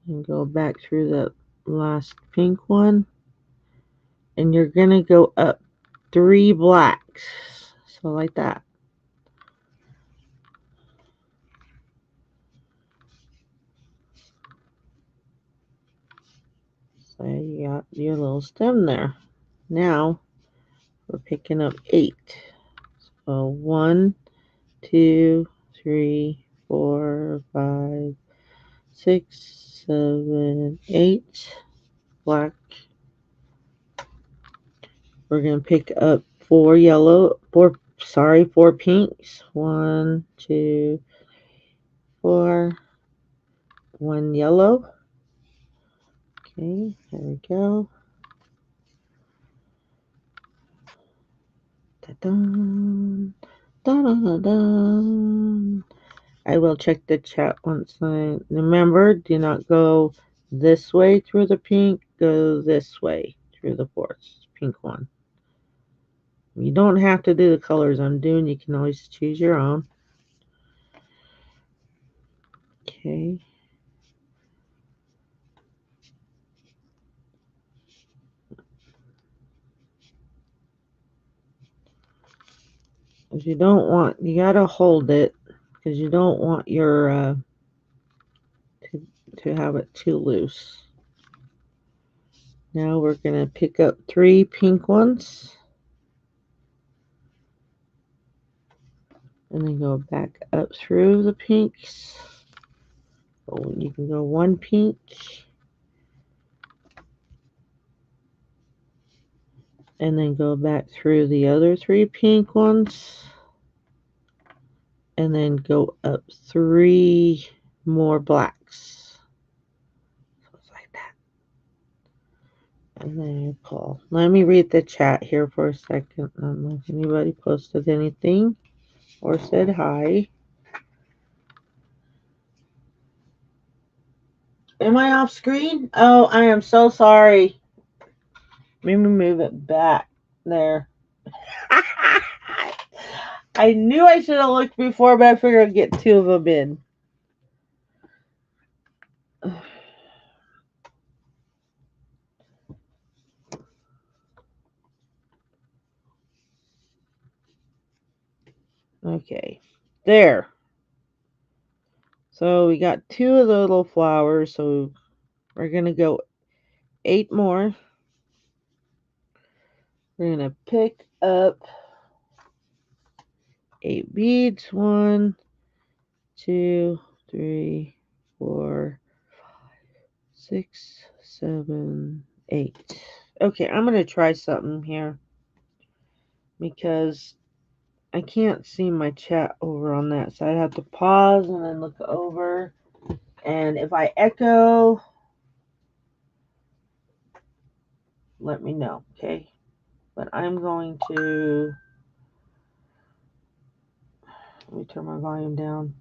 And go back through the last pink one. And you're going to go up 3 blacks. So like that. So you got your little stem there. Now we're picking up 8. So 1, 2, 3, 4, 5, 6, 7, 8 black. We're going to pick up 4 pinks. 1, 2, 4, 1 yellow. Okay, there we go. Da-dun, da-da-da-dun. I will check the chat once I remember. Do not go this way through the pink. Go this way through the 4th pink one. You don't have to do the colors I'm doing. You can always choose your own. Okay. Because you gotta hold it because you don't want your to have it too loose. Now we're gonna pick up 3 pink ones. And then go back up through the pinks. Oh, you can go one pink. And then go back through the other 3 pink ones. And then go up 3 more blacks. So it's like that. And then you pull. Let me read the chat here for a second. I don't know if anybody posted anything or said hi. Am I off screen? Oh, I am so sorry. Let me move it back there. I knew I should have looked before, but I figured I'd get 2 of them in. Okay, there. So we got 2 of the little flowers, so we're going to go 8 more. We're going to pick up 8 beads. 1, 2, 3, 4, 5, 6, 7, 8. Okay, I'm going to try something here because I can't see my chat over on that, so I have to pause and then look over. And if I echo, let me know, okay? But I'm going to, let me turn my volume down.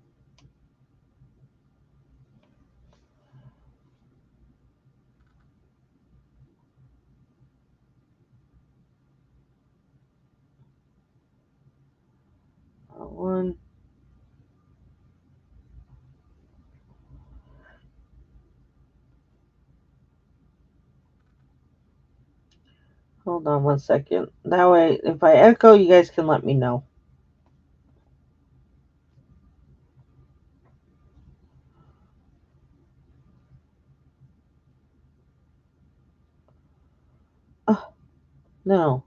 One. Hold on 1 second. That way, if I echo, you guys can let me know. Oh, no.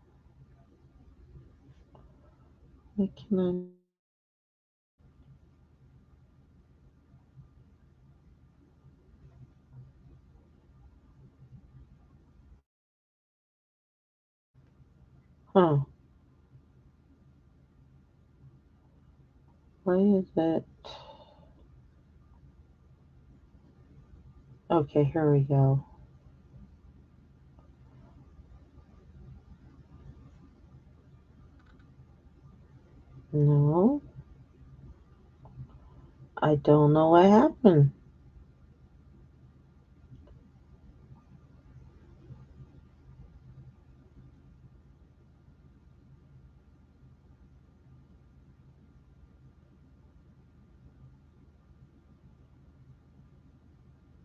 Why can I? Huh. Why is it? Okay, here we go. No. I don't know what happened.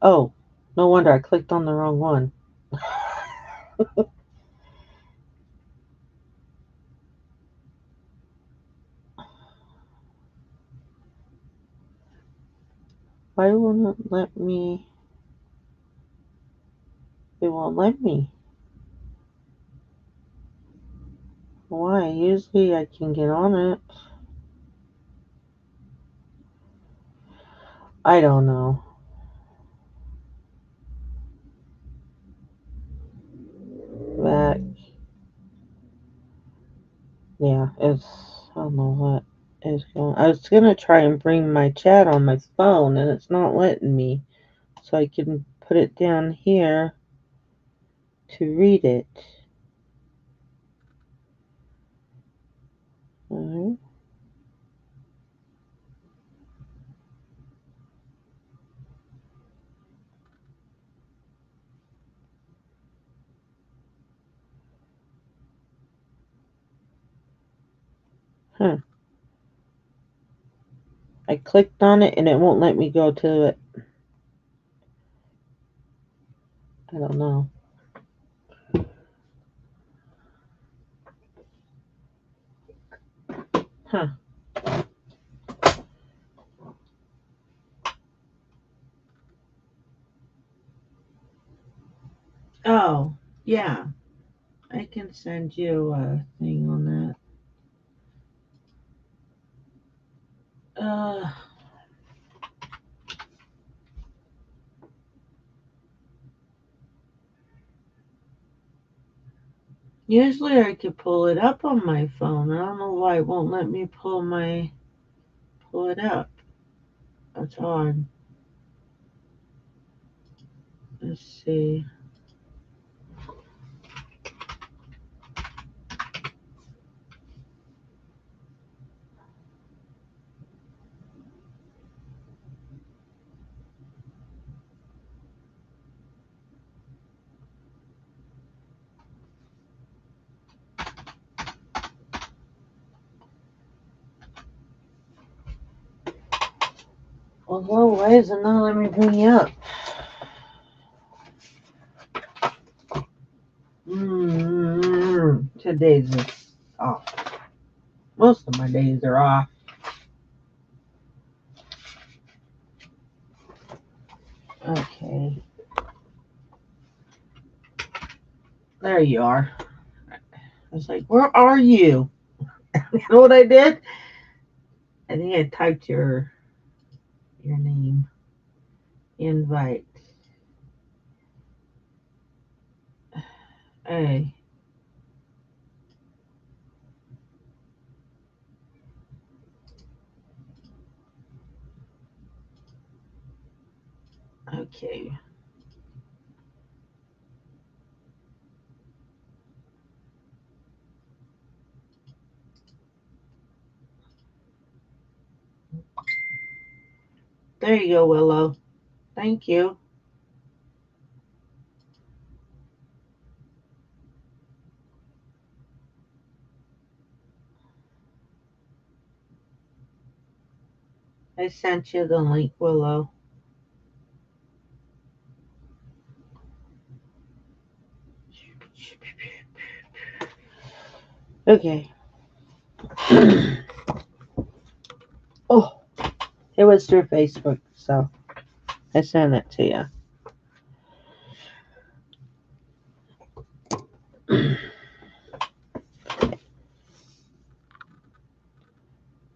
Oh, no wonder I clicked on the wrong one. Why won't it let me? It won't let me. Why? Usually I can get on it. I don't know. Back. Yeah, it's. I don't know what is going. I was gonna try and bring my chat on my phone, and it's not letting me. So I can put it down here to read it. Alright. Huh. I clicked on it and it won't let me go to it. I don't know. Huh. Oh, yeah. I can send you a thing on that. Usually I could pull it up on my phone. I don't know why it won't let me pull it up. That's odd. Let's see. Although, why is it not letting me bring you up? Today's is off. Most of my days are off. Okay. There you are. I was like, where are you? You know what I did? I think I typed your name. Invite. Hey. Okay. There you go, Willow. Thank you. I sent you the link, Willow. Okay. Oh, it was through Facebook, so I sent it to you.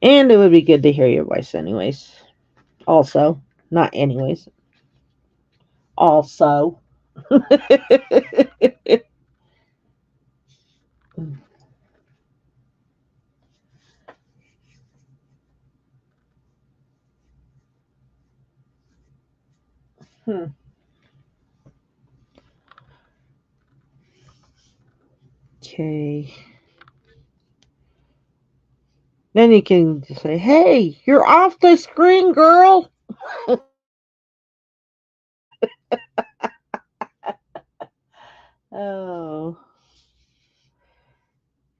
And it would be good to hear your voice, anyways. Also, not anyways. Also. Okay. Then you can just say, hey, you're off the screen, girl. Oh.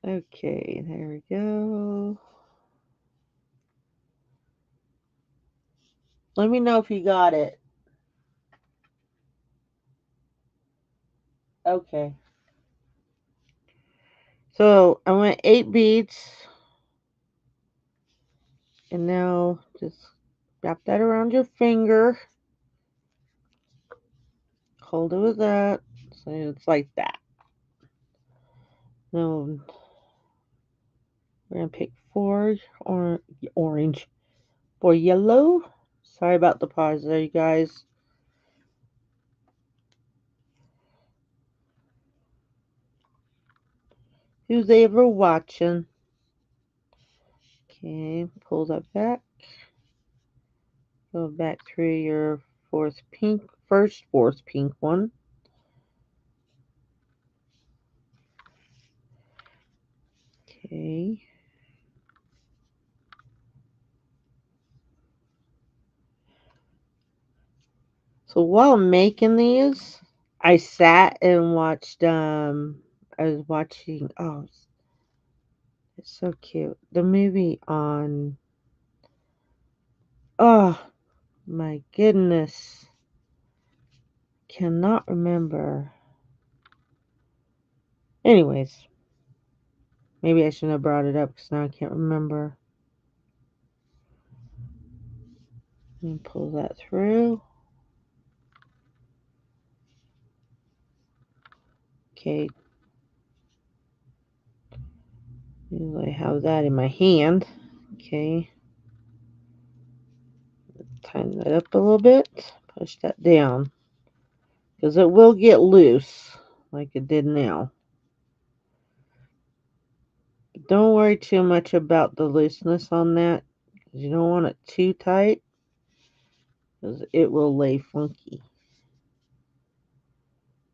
Okay, there we go. Let me know if you got it. Okay. So I went 8 beads. And now just wrap that around your finger. Hold it with that. So it's like that. Now we're going to pick 4 orange, 4 yellow. Sorry about the pause there, you guys. Who's ever watching? Okay, pull that back. Go back through your fourth pink one. Okay. So while I'm making these, I sat and watched I was watching it's so cute. The movie on oh my goodness. Cannot remember. Anyways, maybe I shouldn't have brought it up because now I can't remember. Let me pull that through. Okay. I have that in my hand. Okay. Tighten that up a little bit. Push that down. Because it will get loose like it did now. Don't worry too much about the looseness on that. 'Cause you don't want it too tight, because it will lay funky.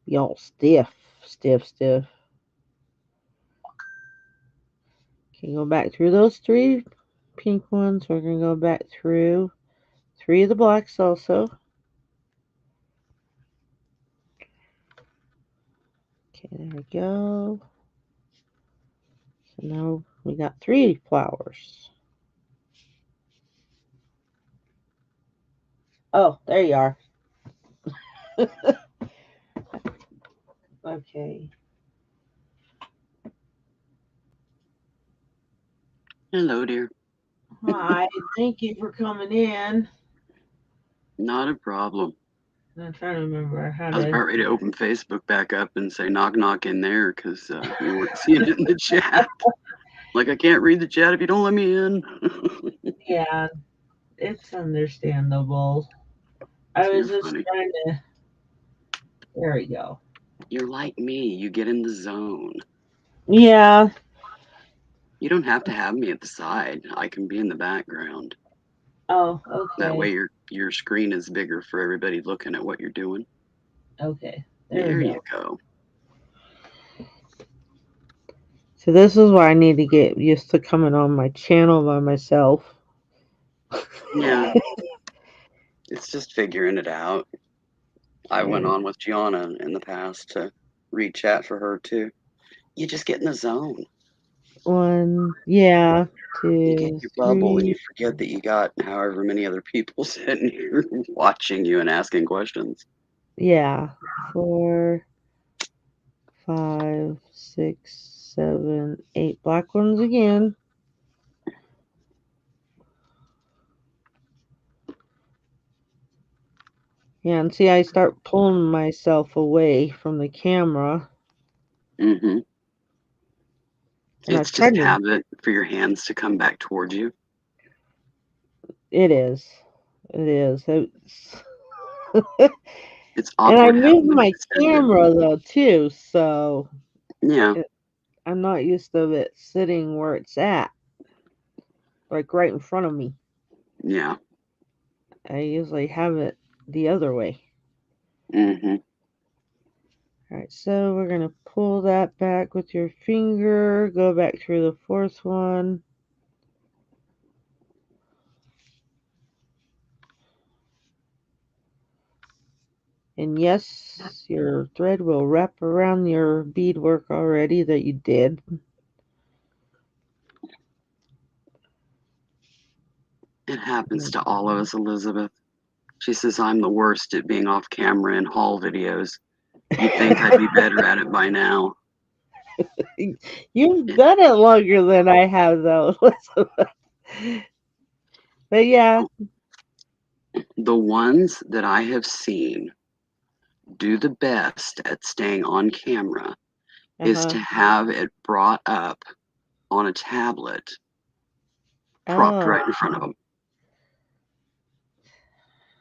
Be all stiff, stiff. Okay, go back through those 3 pink ones. We're going to go back through 3 of the blacks also. Okay, there we go. So now we got 3 flowers. Oh, there you are. Okay. Hello, dear. Hi, thank you for coming in. Not a problem. I'm trying to remember how I was to. about ready to open Facebook back up and say knock knock in there because you weren't seeing it in the chat. Like, I can't read the chat if you don't let me in. Yeah, it's understandable. I was You're just funny. trying to. There we go. You're like me. You get in the zone. Yeah. You don't have to have me at the side. I can be in the background. Oh, That way okay. your screen is bigger for everybody looking at what you're doing. Okay. There There we you go. go. So this is why I need to get used to coming on my channel by myself. Yeah, it's just figuring it out. I went Yeah. on with Gianna in the past to read chat for her too. You just get in the zone. 1, yeah, You get 2, in your bubble and 3. you forget that you got however many other people sitting here watching you and asking questions. Yeah. 4, 5, 6, 7, 8 black ones again. Yeah, and see, I start pulling myself away from the camera, Hmm. and I It's just tried to. habit for your hands to come back towards you. It is. It is. It's And I awkward moved having them my to sit there. camera though too, so Yeah, I'm not used to it sitting where it's at, like right in front of me. yeah. I usually have it the other way. Hmm. All right, so we're gonna pull that back with your finger, go back through the 4th one. And yes, your thread will wrap around your beadwork already that you did. It happens to all of us, Elizabeth. She says I'm the worst at being off camera in haul videos. You'd think I'd be better at it by now. You've done it longer than I have, though. But yeah. The ones that I have seen do the best at staying on camera is Uh-huh. to have it brought up on a tablet propped Oh. right in front of them,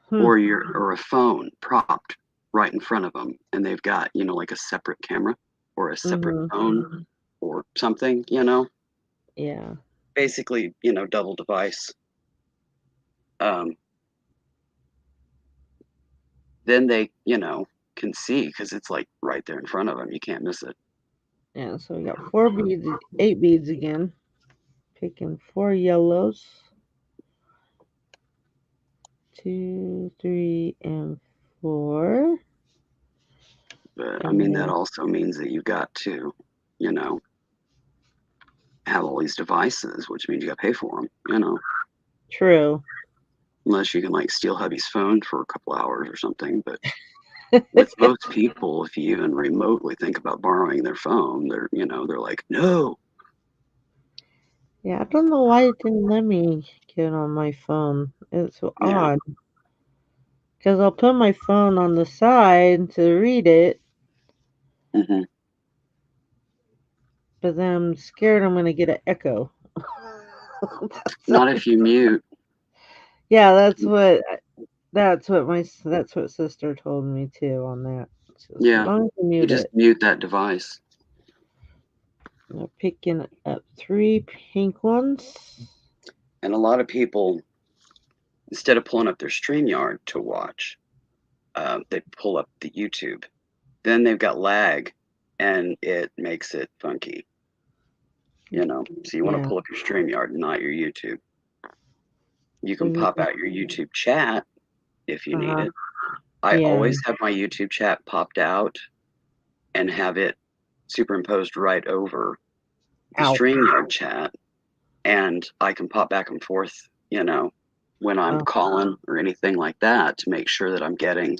Hmm. or a phone propped right in front of them, and they've got like a separate camera or a separate Mm-hmm. phone or something. Yeah. Basically, double device. Um, then they can see because it's like right there in front of them. You can't miss it. Yeah. So we got 4 beads, 8 beads again. Picking 4 yellows. 2, 3, and 4. But I And mean, that then also means that you've got to, you know, have all these devices, which means you got to pay for them. true. Unless you can like steal hubby's phone for a couple hours or something. But with most people, if you even remotely think about borrowing their phone, they're like, no. Yeah, I don't know why it didn't let me get on my phone. It's so Yeah. odd. Because I'll put my phone on the side to read it, Hmm. but then I'm scared I'm going to get an echo. Not if you mute. Yeah, that's what sister told me too on that. She says, as Yeah. long as you You mute just it. mute that device. I'm picking up 3 pink ones. And a lot of people, instead of pulling up their StreamYard to watch, they pull up the YouTube. Then they've got lag, and it makes it funky. So you want to pull up your StreamYard, not your YouTube. You can pop out your YouTube chat if you need it. I always have my YouTube chat popped out and have it superimposed right over the StreamYard chat, and I can pop back and forth, when I'm calling or anything like that to make sure that I'm getting,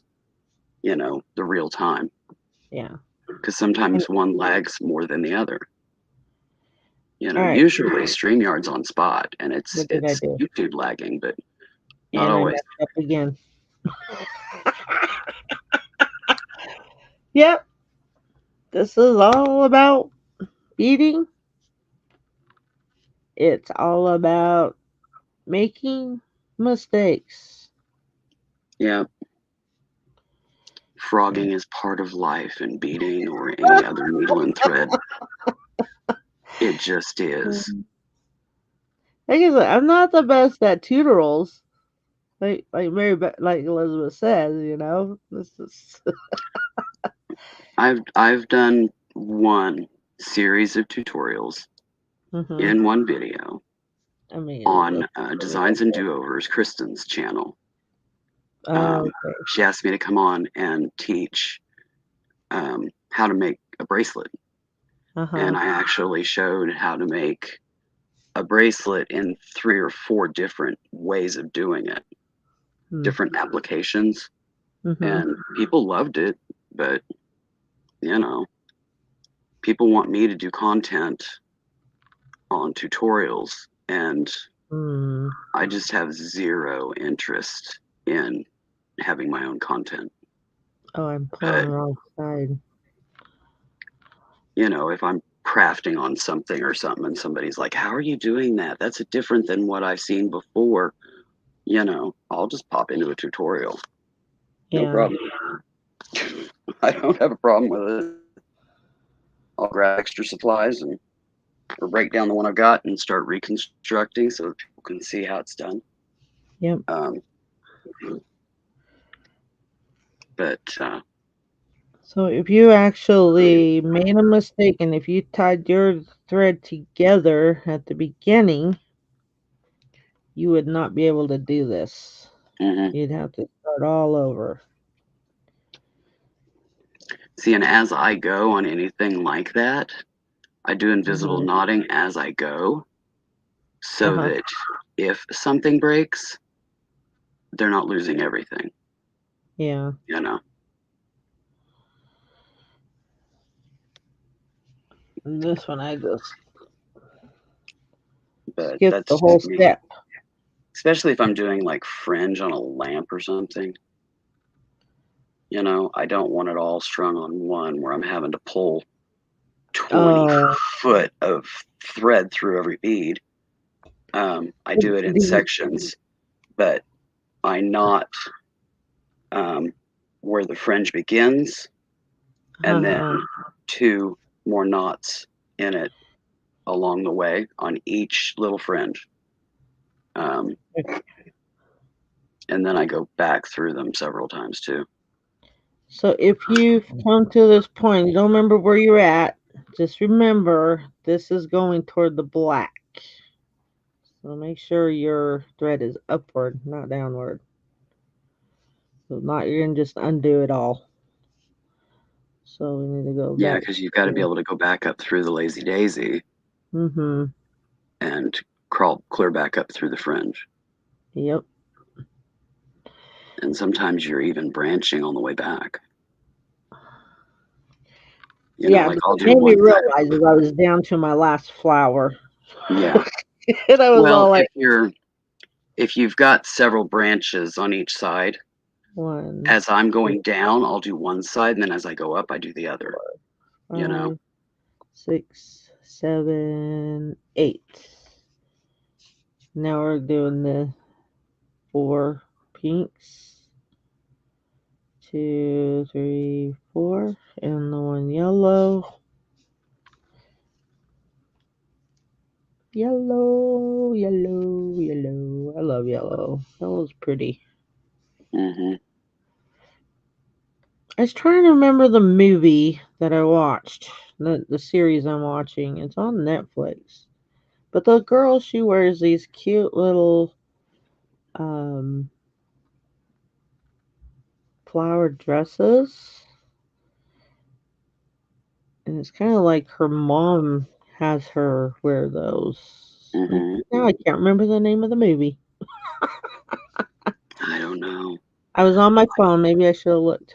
the real time. Yeah. Because sometimes one lags more than the other. Usually StreamYard's on spot and it's YouTube lagging, but not always. I messed up again. Yep. This is all about eating. It's all about making mistakes. Yeah. Frogging is part of life, and beating or any other needle and thread. It just is. Like I said, I'm not the best at tutorials. Like Elizabeth says, this is. I've done one series of tutorials in one video on Designs and Do-Overs, Kristen's channel. She asked me to come on and teach how to make a bracelet. And I actually showed how to make a bracelet in 3 or 4 different ways of doing it, different applications. And people loved it, but people want me to do content on tutorials, and I just have zero interest in having my own content. Oh, I'm pulling the wrong side. If I'm crafting on something or something and somebody's like, how are you doing that? That's different than what I've seen before. I'll just pop into a tutorial. No problem. I don't have a problem with it. I'll grab extra supplies or break down the one I've got and start reconstructing so that people can see how it's done. Yep. So if you actually made a mistake and if you tied your thread together at the beginning, you would not be able to do this. You'd have to start all over. See, and as I go on anything like that, I do invisible knotting as I go, so that if something breaks, they're not losing everything. Yeah. This one I just skip the whole step. Especially if I'm doing like fringe on a lamp or something. I don't want it all strung on one where I'm having to pull 20 foot of thread through every bead. I do it in sections, but I knot where the fringe begins and then 2 more knots in it along the way on each little fringe. And then I go back through them several times too. So if you've come to this point, you don't remember where you're at, just remember this is going toward the black. So make sure your thread is upward, not downward. So not you're gonna just undo it all. So we need to go back. Yeah, because you've got to be able to go back up through the lazy daisy. And crawl clear back up through the fringe. Yep. And sometimes you're even branching on the way back. Like I'll do one. Made me realize I was down to my last flower. Yeah. And I was all like, if you've got several branches on each side, as I'm going down, I'll do one side, and then as I go up, I do the other. 6, 7, 8. Now we're doing the 4 pinks. 2, 3, 4, and the 1 yellow. Yellow, yellow, yellow. I love yellow. Yellow's pretty. Hmm. I was trying to remember the movie that I watched, the series I'm watching. It's on Netflix. But the girl, she wears these cute little um, flowered dresses. And it's kind of like her mom has her wear those. Hmm. Now I can't remember the name of the movie. I don't know. I was on my phone. Maybe I should have looked.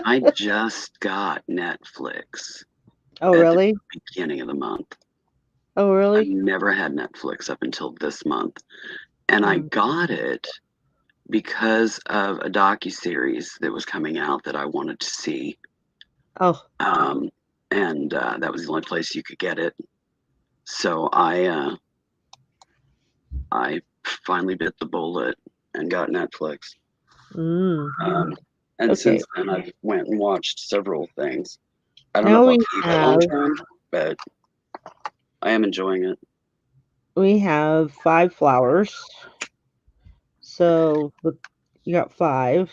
I just got Netflix Oh, at the really? beginning of the month. Oh, I've really? never had Netflix up until this month. And I Mm. got it because of a docuseries that was coming out that I wanted to see. Oh, Um, and that was the only place you could get it. So I finally bit the bullet and got Netflix. mm. Um, and Okay. since then, I've went and watched several things. I don't know Now if I'll we keep it have long term, but I am enjoying it. 5 flowers. So you got 5.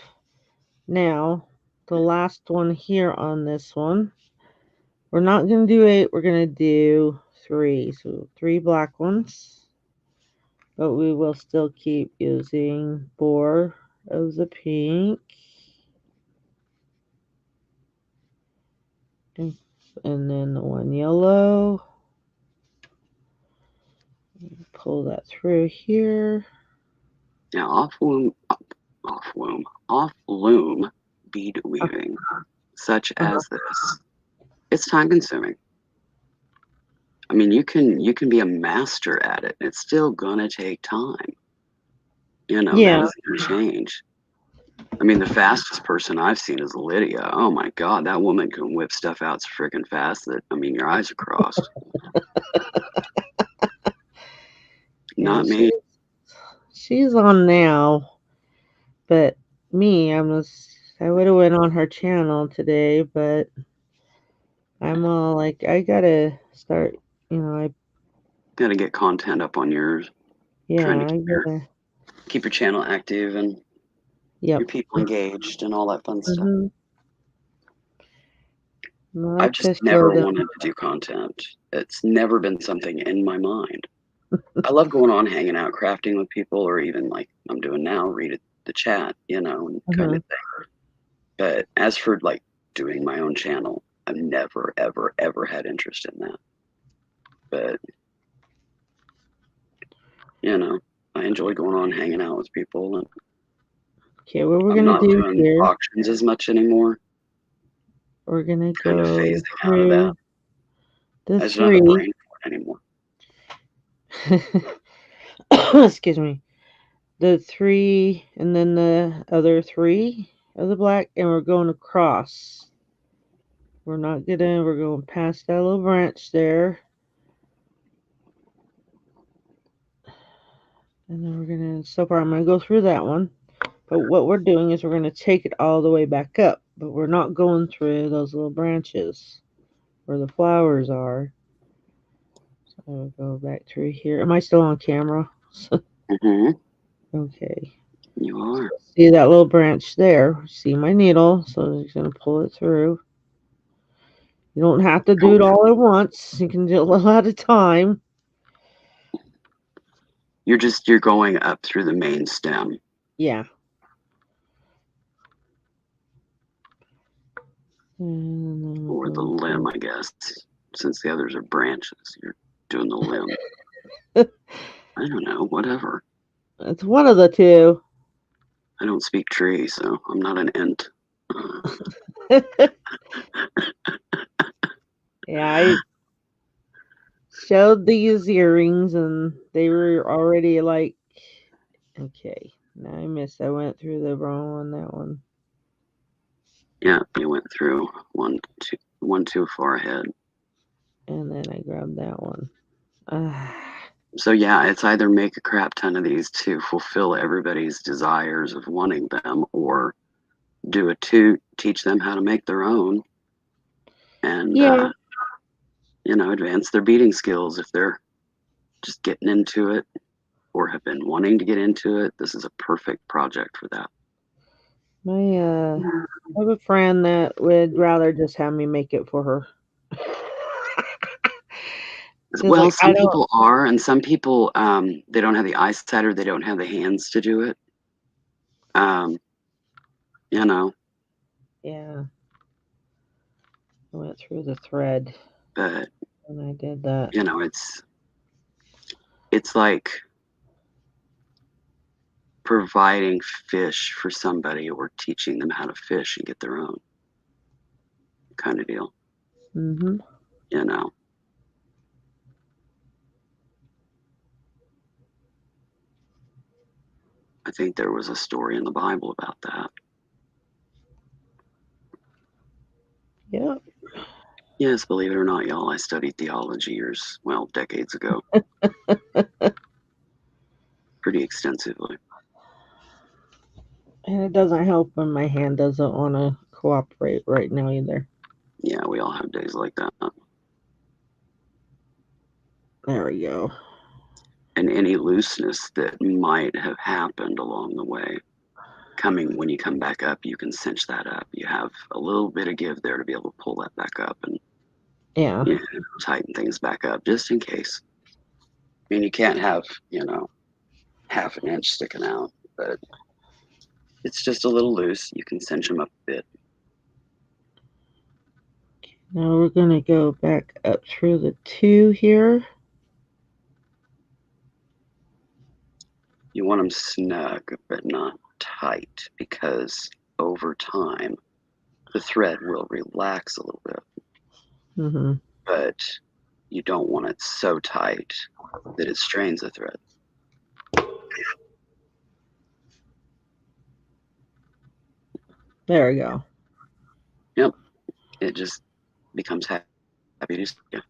Now the last one here on this one. We're not gonna do 8. We're gonna do 3. So 3 black ones. But we will still keep using 4 of the pink. And then the 1 yellow. Pull that through here. Now, off loom bead weaving, such Uh-huh. as this, it's time consuming. I mean, you can be a master at it. It's still gonna take time. That Yeah. isn't gonna change. I mean, the fastest person I've seen is Lydia. Oh my God, that woman can whip stuff out so freaking fast that, I mean, your eyes are crossed. Yeah, Not me. she's on now, but me, I would have went on her channel today, but I'm all like, I gotta start, I Got to get content up on yours. Trying to yeah, I gotta, keep your channel active and yep. your people engaged and all that fun stuff. Mm-hmm. I I've like just to show never them. wanted to do content. It's never been something in my mind. I love going on, hanging out, crafting with people, or even like I'm doing now, read the chat, and kind Hmm. of thing. But as for like doing my own channel, I've never, ever, ever had interest in that. But I enjoy going on, hanging out with people, and Okay, what we're I'm gonna not do doing here, auctions as much anymore. we're gonna Kind of go phasing out of that. through the I just don't have the 3. brain for it anymore. Excuse me. The 3 and then the other 3 of the black, and we're going across. We're going past that little branch there. And then so far I'm gonna go through that one. But what we're doing is we're gonna take it all the way back up. But we're not going through those little branches where the flowers are. So I'll go back through here. Am I still on camera? Hmm. Okay. You are. See that little branch there? See my needle, so I'm just gonna pull it through. You don't have to do it all at once. You can do it a little at a time. You're going up through the main stem Yeah. or the limb, I guess, since the others are branches. You're doing the limb. I don't know, whatever. It's one of the two. I don't speak tree, so I'm not an ent. Yeah, I showed these earrings and they were already like, okay. Now I missed. I went through the wrong one, that one. Yeah, you went through one too far ahead. And then I grabbed that one. So yeah, it's either make a crap ton of these to fulfill everybody's desires of wanting them, or teach them how to make their own, and Yeah. advance their beading skills if they're just getting into it or have been wanting to get into it. This is a perfect project for that. I have a friend that would rather just have me make it for her. She's Well, like, I some don't. people are, and some people they don't have the eyesight or they don't have the hands to do it. Um, you know, Yeah, I went through the thread but when I did that. it's like providing fish for somebody or teaching them how to fish and get their own kind of deal. Mm-hmm. You know, I think there was a story in the Bible about that. Yep. Yes, believe it or not, y'all, I studied theology decades ago, pretty extensively. And it doesn't help when my hand doesn't want to cooperate right now either. Yeah, we all have days like that. There we go. And any looseness that might have happened along the way, when you come back up, you can cinch that up. You have a little bit of give there to be able to pull that back up and Yeah. tighten things back up just in case. I mean, you can't have, half an inch sticking out, but it's just a little loose. You can cinch them up a bit. Now we're going to go back up through the 2 here. You want them snug, but not tight, because over time, the thread will relax a little bit. Mm-hmm. But you don't want it so tight that it strains the thread. There we go. Yep, it just becomes happy to see you.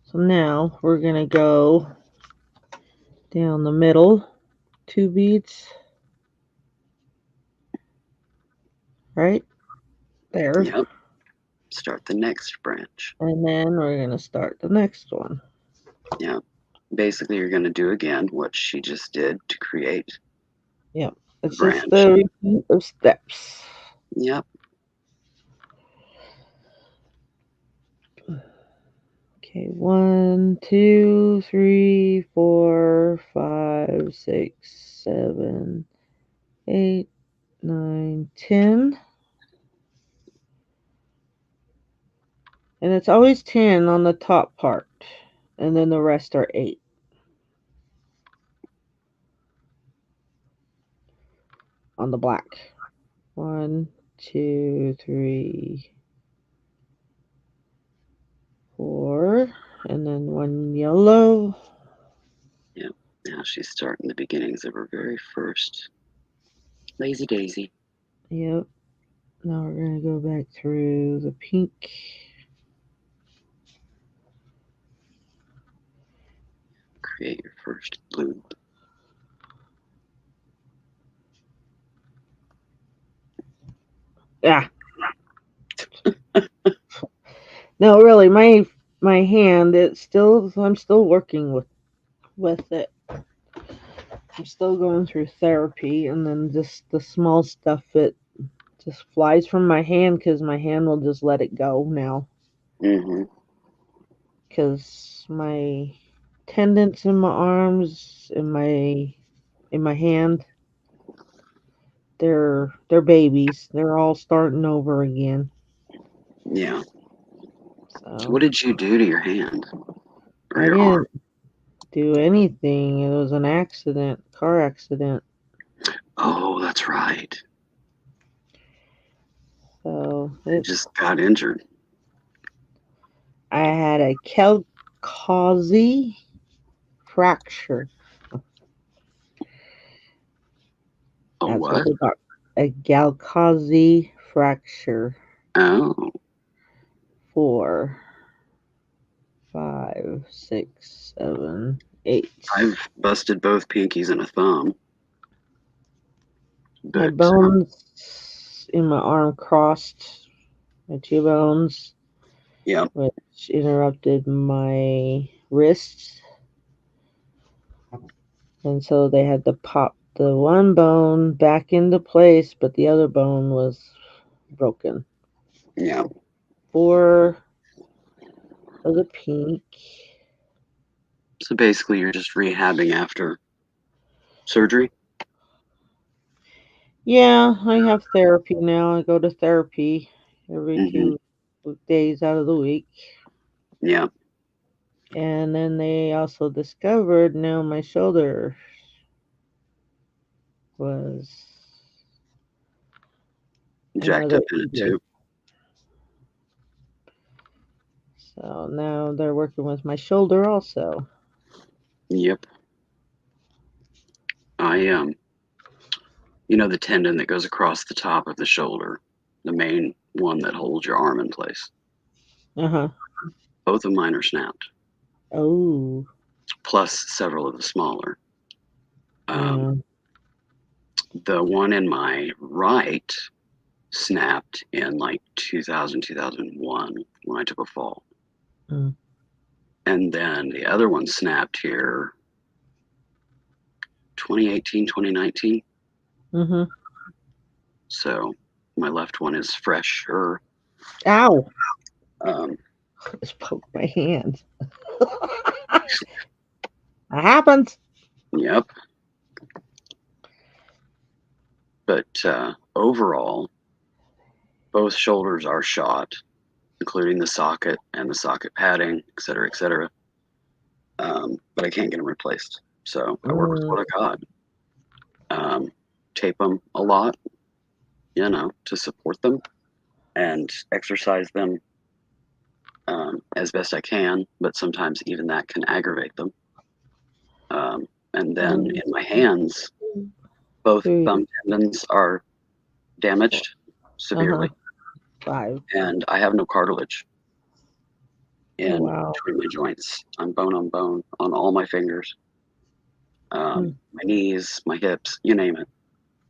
So now we're going to go down the middle 2 beads. Right there. Yep, start the next branch. And then we're going to start the next one. Yep, basically you're going to do again what she just did to create. Yep, it's branch. just the repeat of steps. Yep. Okay, 1, 2, 3, 4, 5, 6, 7, 8, 9, 10. And it's always 10 on the top part. And then the rest are 8. On the black. 1, 2, 3, 4. And then 1 yellow. Yep. Now she's starting the beginnings of her very first Lazy Daisy. Yep. Now we're going to go back through the pink. Create your first blue. Ah. No, really, my hand, I'm still working with it. I'm still going through therapy, and then just the small stuff, it just flies from my hand because my hand will just let it go now. Mm-hmm. Because my tendons in my arms, in my hand, they're babies. They're all starting over again. Yeah. So What did you do to your hand? Or I your arm? didn't do anything. It was an accident, car accident. Oh, that's right. So You just got injured. I had a calcazy fracture. Oh, That's what? what we got. A Galkazi fracture. Oh. 4, 5, 6, 7, 8. I've busted both pinkies and a thumb. My But bones in my arm crossed. My 2 bones. Yeah. which interrupted my wrists. And so they had to pop the one bone back into place, but the other bone was broken. Yeah. 4 of the pink. So basically, you're just rehabbing after surgery. Yeah, I have therapy now. I go to therapy every Hmm. 2 days out of the week. Yeah. And then they also discovered now my shoulder was Jacked another up in it injury. too. So now they're working with my shoulder also. Yep. I you know the tendon that goes across the top of the shoulder, the main one that holds your arm in place. Uh huh. Both of mine are snapped, Oh, plus several of the smaller. yeah. The one in my right snapped in like 2000, 2001 when I took a fall. Mm. And then the other one snapped here 2018, 2019. Mm-hmm. So my left one is fresher. Ow! Um, I just poked my hand. That happens. yep. But overall, both shoulders are shot, including the socket and the socket padding, et cetera, et cetera. But I can't get them replaced. So I work with Mm, what I got. Tape them a lot, to support them and exercise them as best I can, but sometimes even that can aggravate them. And then one, in my hands, both three. thumb tendons are damaged Uh huh. severely, 5. and I have no cartilage Oh in wow. between my joints. I'm bone on all my fingers, Mm. my knees, my hips, you name it.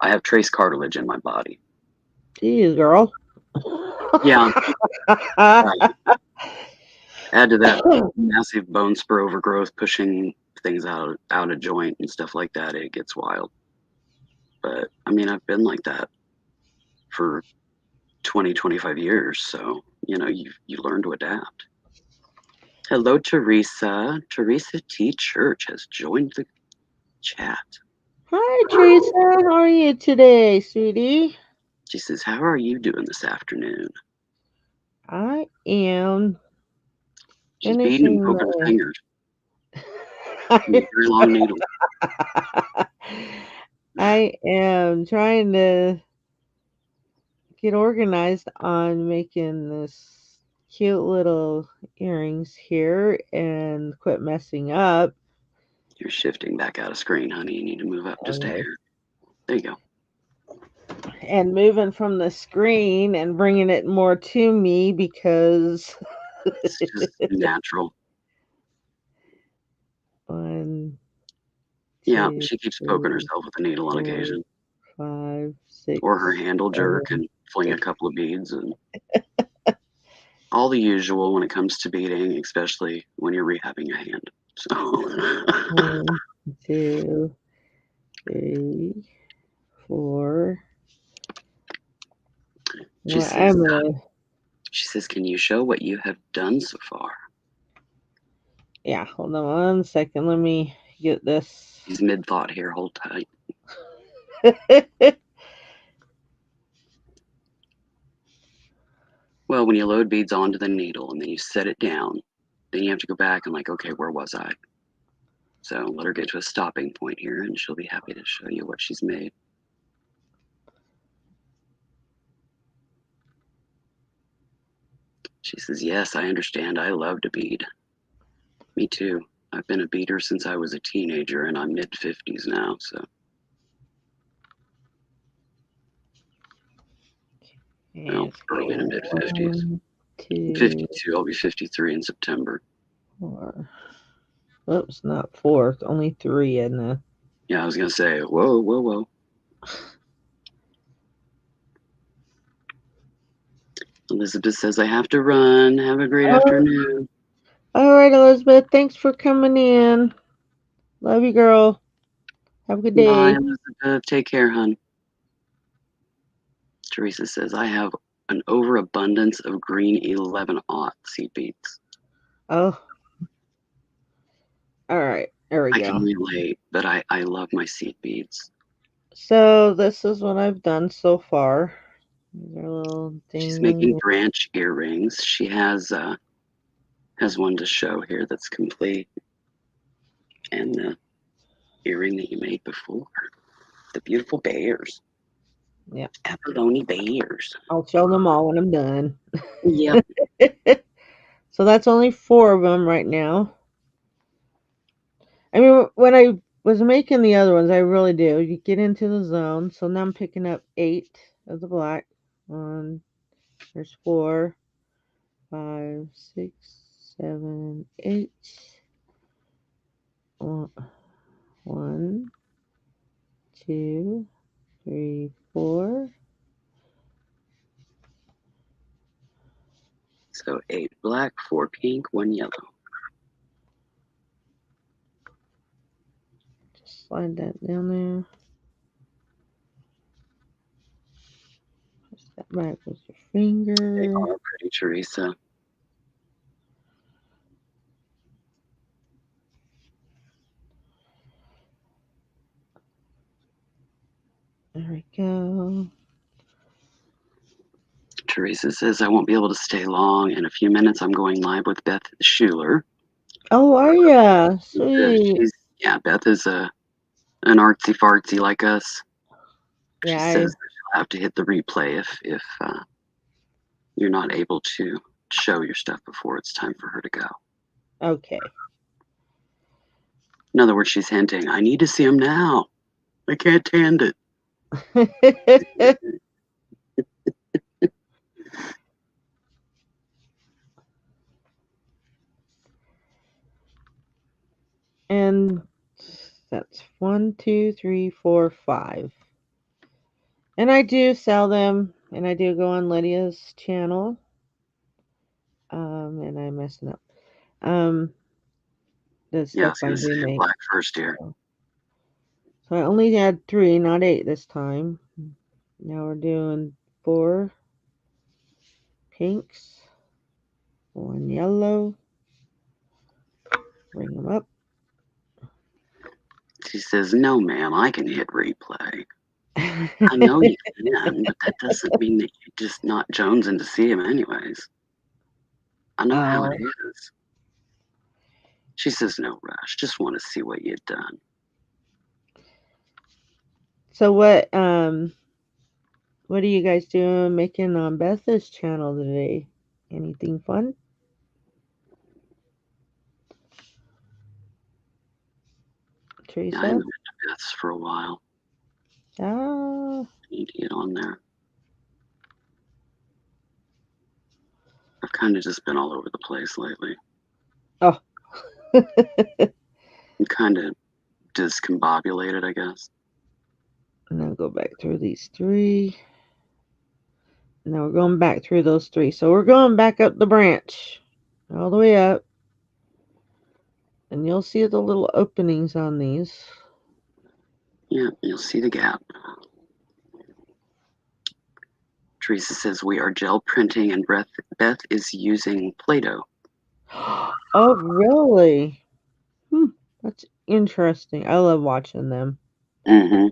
I have trace cartilage in my body. Geez, girl. Yeah, right. Add to that massive bone spur overgrowth pushing things out of joint and stuff like that. It gets wild. But I mean, I've been like that for 20, 25 years. So, you learn to adapt. Hello, Teresa. Teresa T. Church has joined the chat. Hi, Teresa. How are you today, sweetie? She says, how are you doing this afternoon? I am She's beading and finishing poking her the. fingers with a very long needle. I am trying to get organized on making this cute little earrings here and quit messing up. You're shifting back out of screen, honey. You need to move up just a Okay. hair. There you go. And moving from the screen and bringing it more to me because It's just natural. one, Yeah, two, she keeps poking three, herself with a needle on 4, occasion. 5, Or her 6, handle jerk 7, and fling a 8. couple of beads and all the usual when it comes to beading, especially when you're rehabbing a hand. So 1, 2, 3, 4. she Well, says, I'm gonna, can you show what you have done so far? yeah, hold on 1 second. Let me get this. He's mid thought here. Hold tight. Well, when you load beads onto the needle and then you set it down, then you have to go back and like, okay, where was I? So let her get to a stopping point here, and she'll be happy to show you what she's made. She says, yes, I understand. I love to bead. Me too. I've been a beader since I was a teenager, and I'm mid 50s now. So, well, It's early to mid 50s. 1, 2, 52. I'll be 53 in September. 4. Oops, not 4. It's only 3 in the. Yeah, I was gonna say, whoa, whoa, whoa. Elizabeth says, I have to run. Have a great afternoon. All right, Elizabeth. Thanks for coming in. Love you, girl. Have a good Bye, day. Elizabeth. Take care, hon. Teresa says, I have an overabundance of green 11-aught seed beads. Oh. All right. There we I go. can relate, but I love my seed beads. So this is what I've done so far. These are little She's making things. branch earrings. She has one to show here that's complete. And the earring that you made before. The beautiful bears. Yeah. Abalone bears. I'll show them all when I'm done. Yep. So that's only 4 of them right now. I mean, when I was making the other ones, I really do. You get into the zone. So now I'm picking up 8 of the black. There's 4, 5, 6, 7, 8. 1, 2, 3, 4. So 8 black, 4 pink, 1 yellow. Just slide that down there. Push that back with your They finger. are pretty, Teresa. There we go. Teresa says, I won't be able to stay long. In a few minutes, I'm going live with Beth Schuler. Oh, are ya? Sweet. Beth is an artsy fartsy like us. She Yeah, says that she'll have to hit the replay if you're not able to show your stuff before it's time for her to go. okay. In other words, she's hinting, I need to see him now. I can't stand it. And that's 1, 2, 3, 4, 5. And I do sell them, and I do go on Lydia's channel. And I'm messing up. The Yeah, I stuff was I going to do say make. black first here. So I only had 3, not 8 this time. Now we're doing 4 pinks, 1 yellow. Bring them up. She says, no, ma'am, I can hit replay. I know you can, but that doesn't mean that you're just not jonesing to see him anyways. I know how it is. She says, no rush. Just want to see what you've done. So what are you guys doing making on Beth's channel today? Anything fun? Teresa? I haven't been to Beth's for a while. Ah. I need to get on there. I've kind of just been all over the place lately. Oh. I'm kind of discombobulated, I guess. And then go back through these 3. Now we're going back through those 3. So we're going back up the branch. All the way up. And you'll see the little openings on these. Yeah, you'll see the gap. Teresa says we are gel printing and Beth is using Play-Doh. Oh, really? That's interesting. I love watching them. Mm-hmm.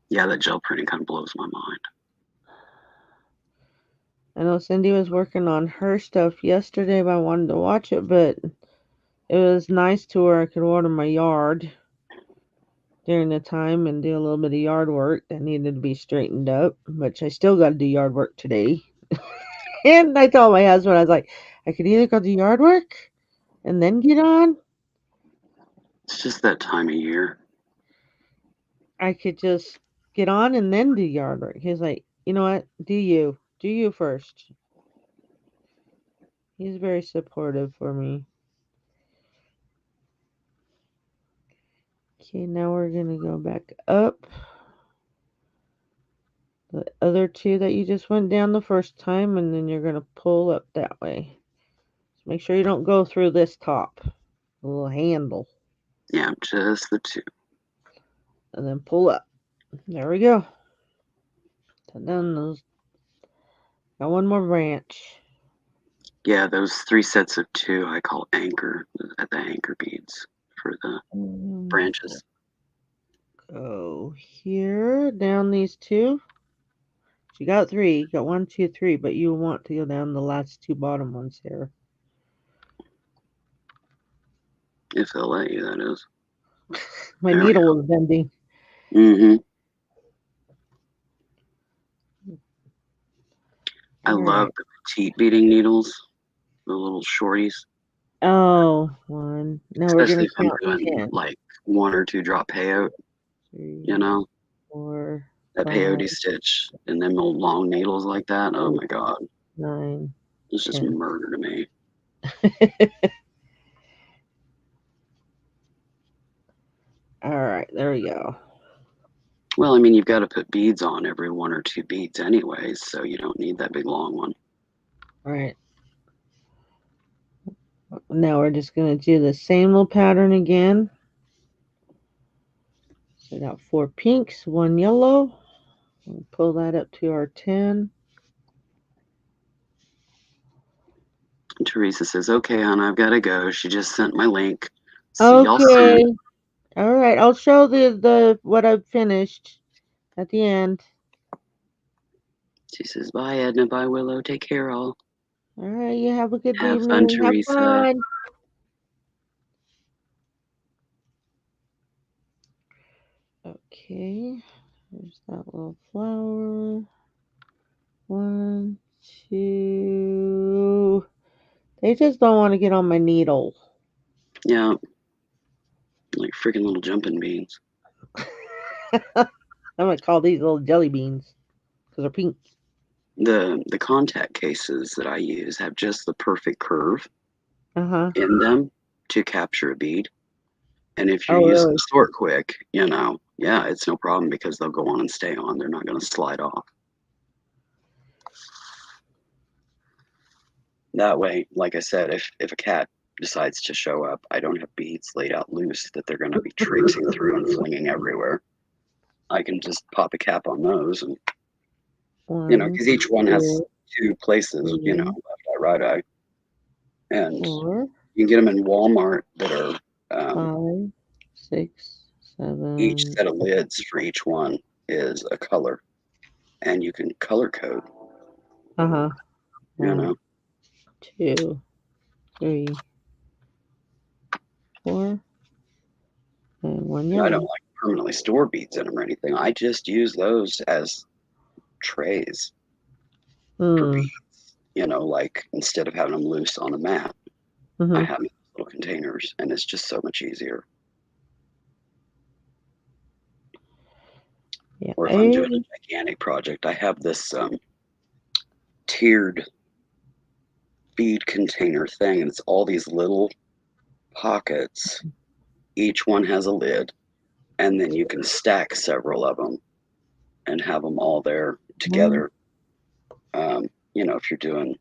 Yeah, that gel printing kind of blows my mind. I know Cindy was working on her stuff yesterday, but I wanted to watch it, but it was nice to where I could water my yard during the time and do a little bit of yard work that needed to be straightened up, which I still got to do yard work today. And I told my husband, I was like, I could either go do yard work and then get on. It's just that time of year. I could just get on and then do yard work. He's like, you know what? Do you first. He's very supportive for me. Okay, now we're going to go back up the other two that you just went down the first time, and then you're going to pull up that way. Just make sure you don't go through this top, the little handle, Yeah, just the two. and then pull up. There we go. Done those. Got one more branch. Yeah, those 3 sets of 2 I call anchor, the anchor beads for the branches. Go here, down these two. You got 3. You got 1, 2, 3, but you want to go down the last 2 bottom ones here. If they'll let you, that is. My needle is bending. Mm-hmm. I love the petite beading needles, the little shorties. Oh, 1. Now we're going to count again. Like 1 or 2 drop peyote, 3, you know? 4, that 5, peyote stitch and them old long needles like that. Oh my God. 9. It's just 10. murder to me. All right, there we go. Well, I mean, you've got to put beads on every 1 or 2 beads anyways, so you don't need that big long one. All right. Now we're just going to do the same little pattern again. So I got 4 pinks, 1 yellow. We'll pull that up to our 10. And Teresa says, "Okay, hon, I've got to go. She just sent my link. See y'all soon." All right, I'll show the what I've finished at the end. She says, "Bye, Edna. Bye, Willow. Take care, all." All right, you have a good Have evening. fun, Teresa. Have fun. Okay, there's that little flower. 1, 2. They just don't want to get on my needle. Yeah, like freaking little jumping beans. I'm gonna call these little jelly beans because they're pink. The contact cases that I use have just the perfect curve Uh-huh. in them to capture a bead. And if you're using the sort quick, yeah, it's no problem because they'll go on and stay on. They're not going to slide off. That way, like I said, if a cat decides to show up, I don't have beads laid out loose that they're going to be traipsing through and flinging everywhere. I can just pop a cap on those, and because each one has 2 places, left eye, right eye, and 4, you can get them in Walmart that are 5, 6, 7. Each set of lids for each one is a color, and you can color code. 1, 2, 3, 4, and 1 yellow. I don't like permanently store beads in them or anything. I just use those as trays for beads. Like instead of having them loose on a mat, I have little containers, and it's just so much easier. Yeah, or if I'm doing a gigantic project, I have this tiered bead container thing, and it's all these little pockets. Each one has a lid, and then you can stack several of them and have them all there together. If you're doing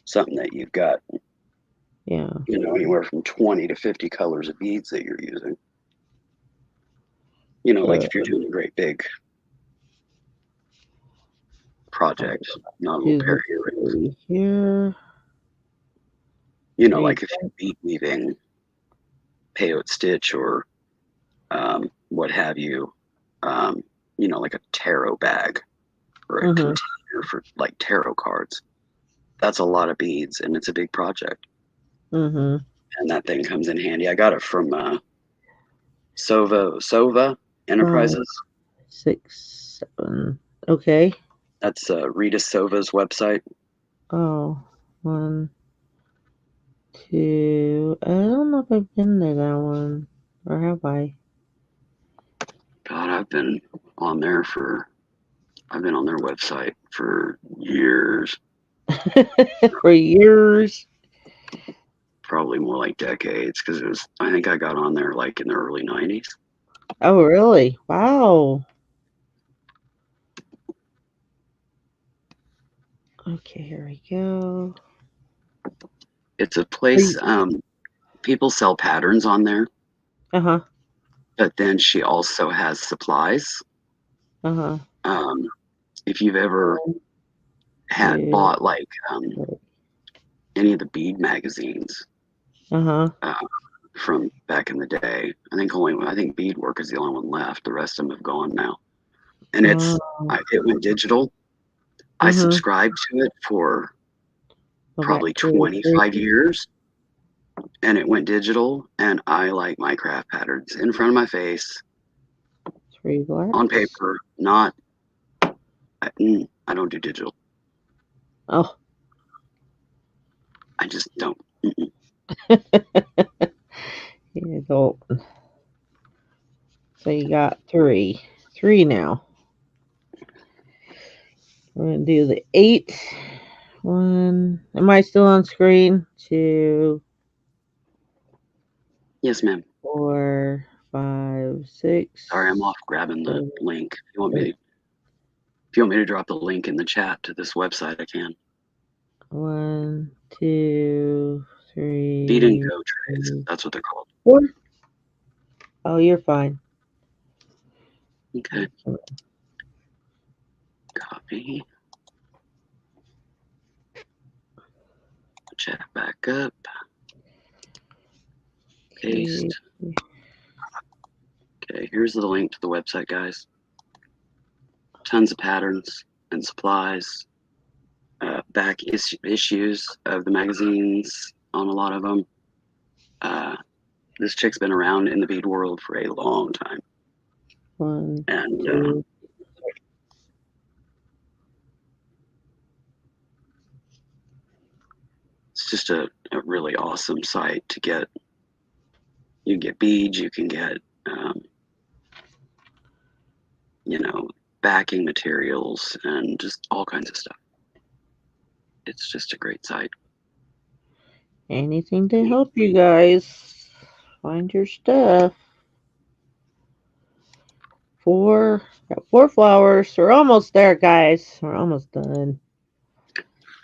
something that you've got, anywhere from 20 to 50 colors of beads that you're using. Like if you're doing a great big project, not a little pair here. Like if you're bead weaving peyote stitch or what have you, like a tarot bag or a container for like tarot cards. That's a lot of beads, and it's a big project. And that thing comes in handy. I got it from Sova Enterprises. 6, 7. Okay. That's Rita Sova's website. Oh, 1, 2. I don't know if I've been to that one, or have I? God, I've been on their website for years. For years. Probably more like decades, because I think I got on there like in the early 90s. Oh, really? Wow. Okay, here we go. It's a place, people sell patterns on there, Uh-huh. but then she also has supplies. Uh-huh. Um, if you've ever One, had two, bought like three. any of the bead magazines Uh-huh. uh, from back in the day, I think Beadwork is the only one left. The rest of them have gone now, and it went digital. I Mm-hmm. subscribed to it for Go back probably to 25 three. years, and it went digital. And I like my craft patterns in front of my face Three on blacks. paper. Not, I don't do digital. Oh. I just don't. You go. So you got three. Three now. We're gonna do the 8. 1. Am I still on screen? 2, Yes, ma'am. 4, 5, 6, Sorry, I'm off grabbing the 7, link. eight. If you want me to drop the link in the chat to this website, I can. 1, 2, Feed and 3, go trays. That's what they're called. 4. Oh, you're fine. Okay. Copy. Chat back up. Paste. Okay, here's the link to the website, guys. Tons of patterns and supplies. Back issues of the magazines on a lot of them. This chick's been around in the bead world for a long time. 1, And 2. it's just a really awesome site to get. You can get beads, you can get, you know, backing materials and just all kinds of stuff. It's just a great site. Anything to help you guys find your stuff. 4. Got 4 flowers. We're almost there, guys. We're almost done.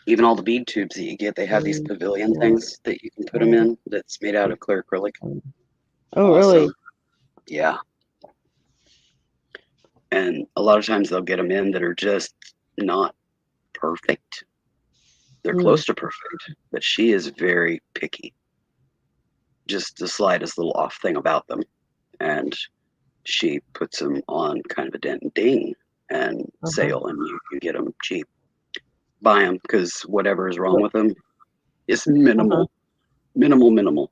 Even all the bead tubes that you get, they have these 3, pavilion 4, things that you can put them 5, in that's made out of clear acrylic. 6. Oh, Awesome. really? Yeah. And a lot of times they'll get them in that are just not perfect. They're close to perfect, but she is very picky. Just the slightest little off thing about them. And she puts them on kind of a dent and ding and sale, and you get them cheap. Buy them because whatever is wrong with them is minimal, minimal.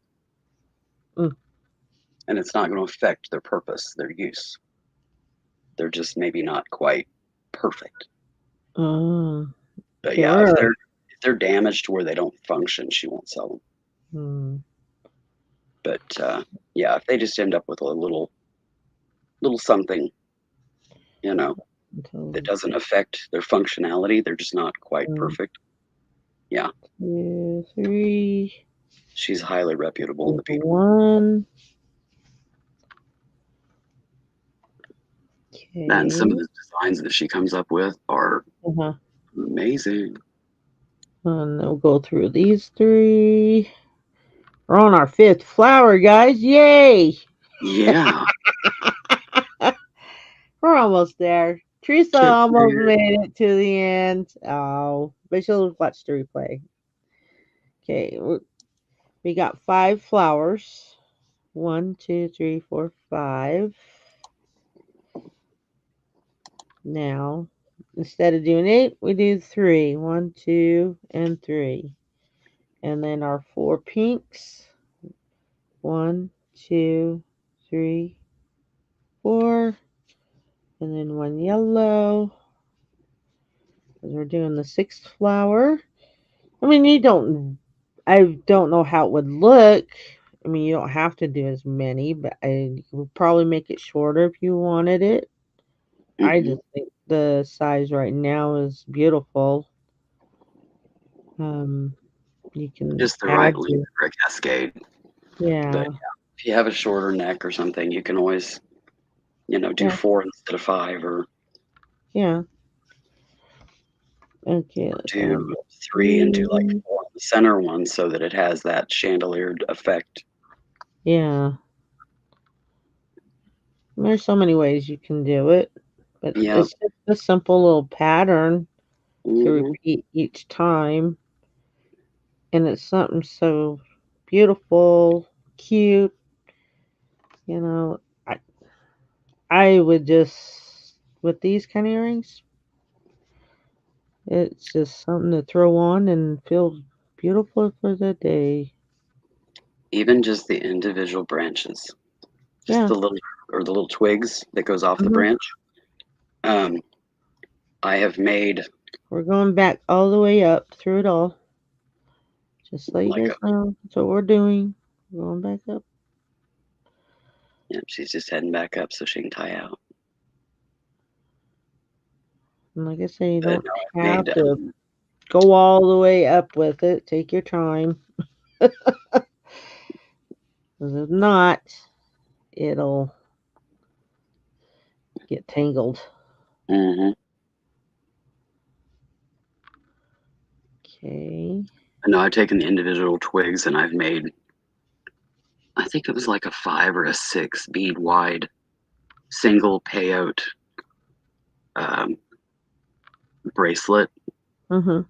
And it's not going to affect their purpose, their use. They're just maybe not quite perfect. But yeah, if they're damaged to where they don't function, she won't sell them. But yeah, if they just end up with a little something, you know, that doesn't affect their functionality, they're just not quite perfect. Yeah. 2, 3. She's highly reputable in the bead. 1. Okay. And some of the designs that she comes up with are amazing. And we'll go through these 3. We're on our 5th flower, guys. Yay! Yeah. We're almost there. Teresa almost made it to the end. Oh, but she'll watch the replay. Okay, we got 5 flowers. 1, 2, 3, 4, 5. Now, instead of doing 8, we do 3. 1, 2, and 3. And then our 4 pinks. 1, 2, 3, 4. And then 1 yellow. Because we're doing the 6th flower. I mean, I don't know how it would look. I mean, you don't have to do as many, but I would probably make it shorter if you wanted it. I just think the size right now is beautiful. You can just the right length for a cascade. Yeah. But yeah, if you have a shorter neck or something, you can always, do 4 instead of 5 or. Yeah. Okay, let's Do add 3 and do like 3. 4 on the center one so that it has that chandeliered effect. Yeah. There's so many ways you can do it, but Yeah. it's just a simple little pattern to Hmm. repeat each time, and it's something so beautiful, cute. You know, I would just with these kind of earrings, it's just something to throw on and feel beautiful for the day. Even just the individual branches, just Yeah. the little twigs that goes off the Mhm. branch. Um, I have made We're going back all the way up through it all. Just let you like guys a know. That's what we're doing. We're going back up. yeah, she's just heading back up so she can tie out. And like I say, you But don't no, I've have made to go all the way up with it. Take your time. 'Cause if not, it'll get tangled. mhm. Okay. No, I've taken the individual twigs and I've made I think it was like a 5 or a 6 bead wide single payout um, bracelet, Mhm.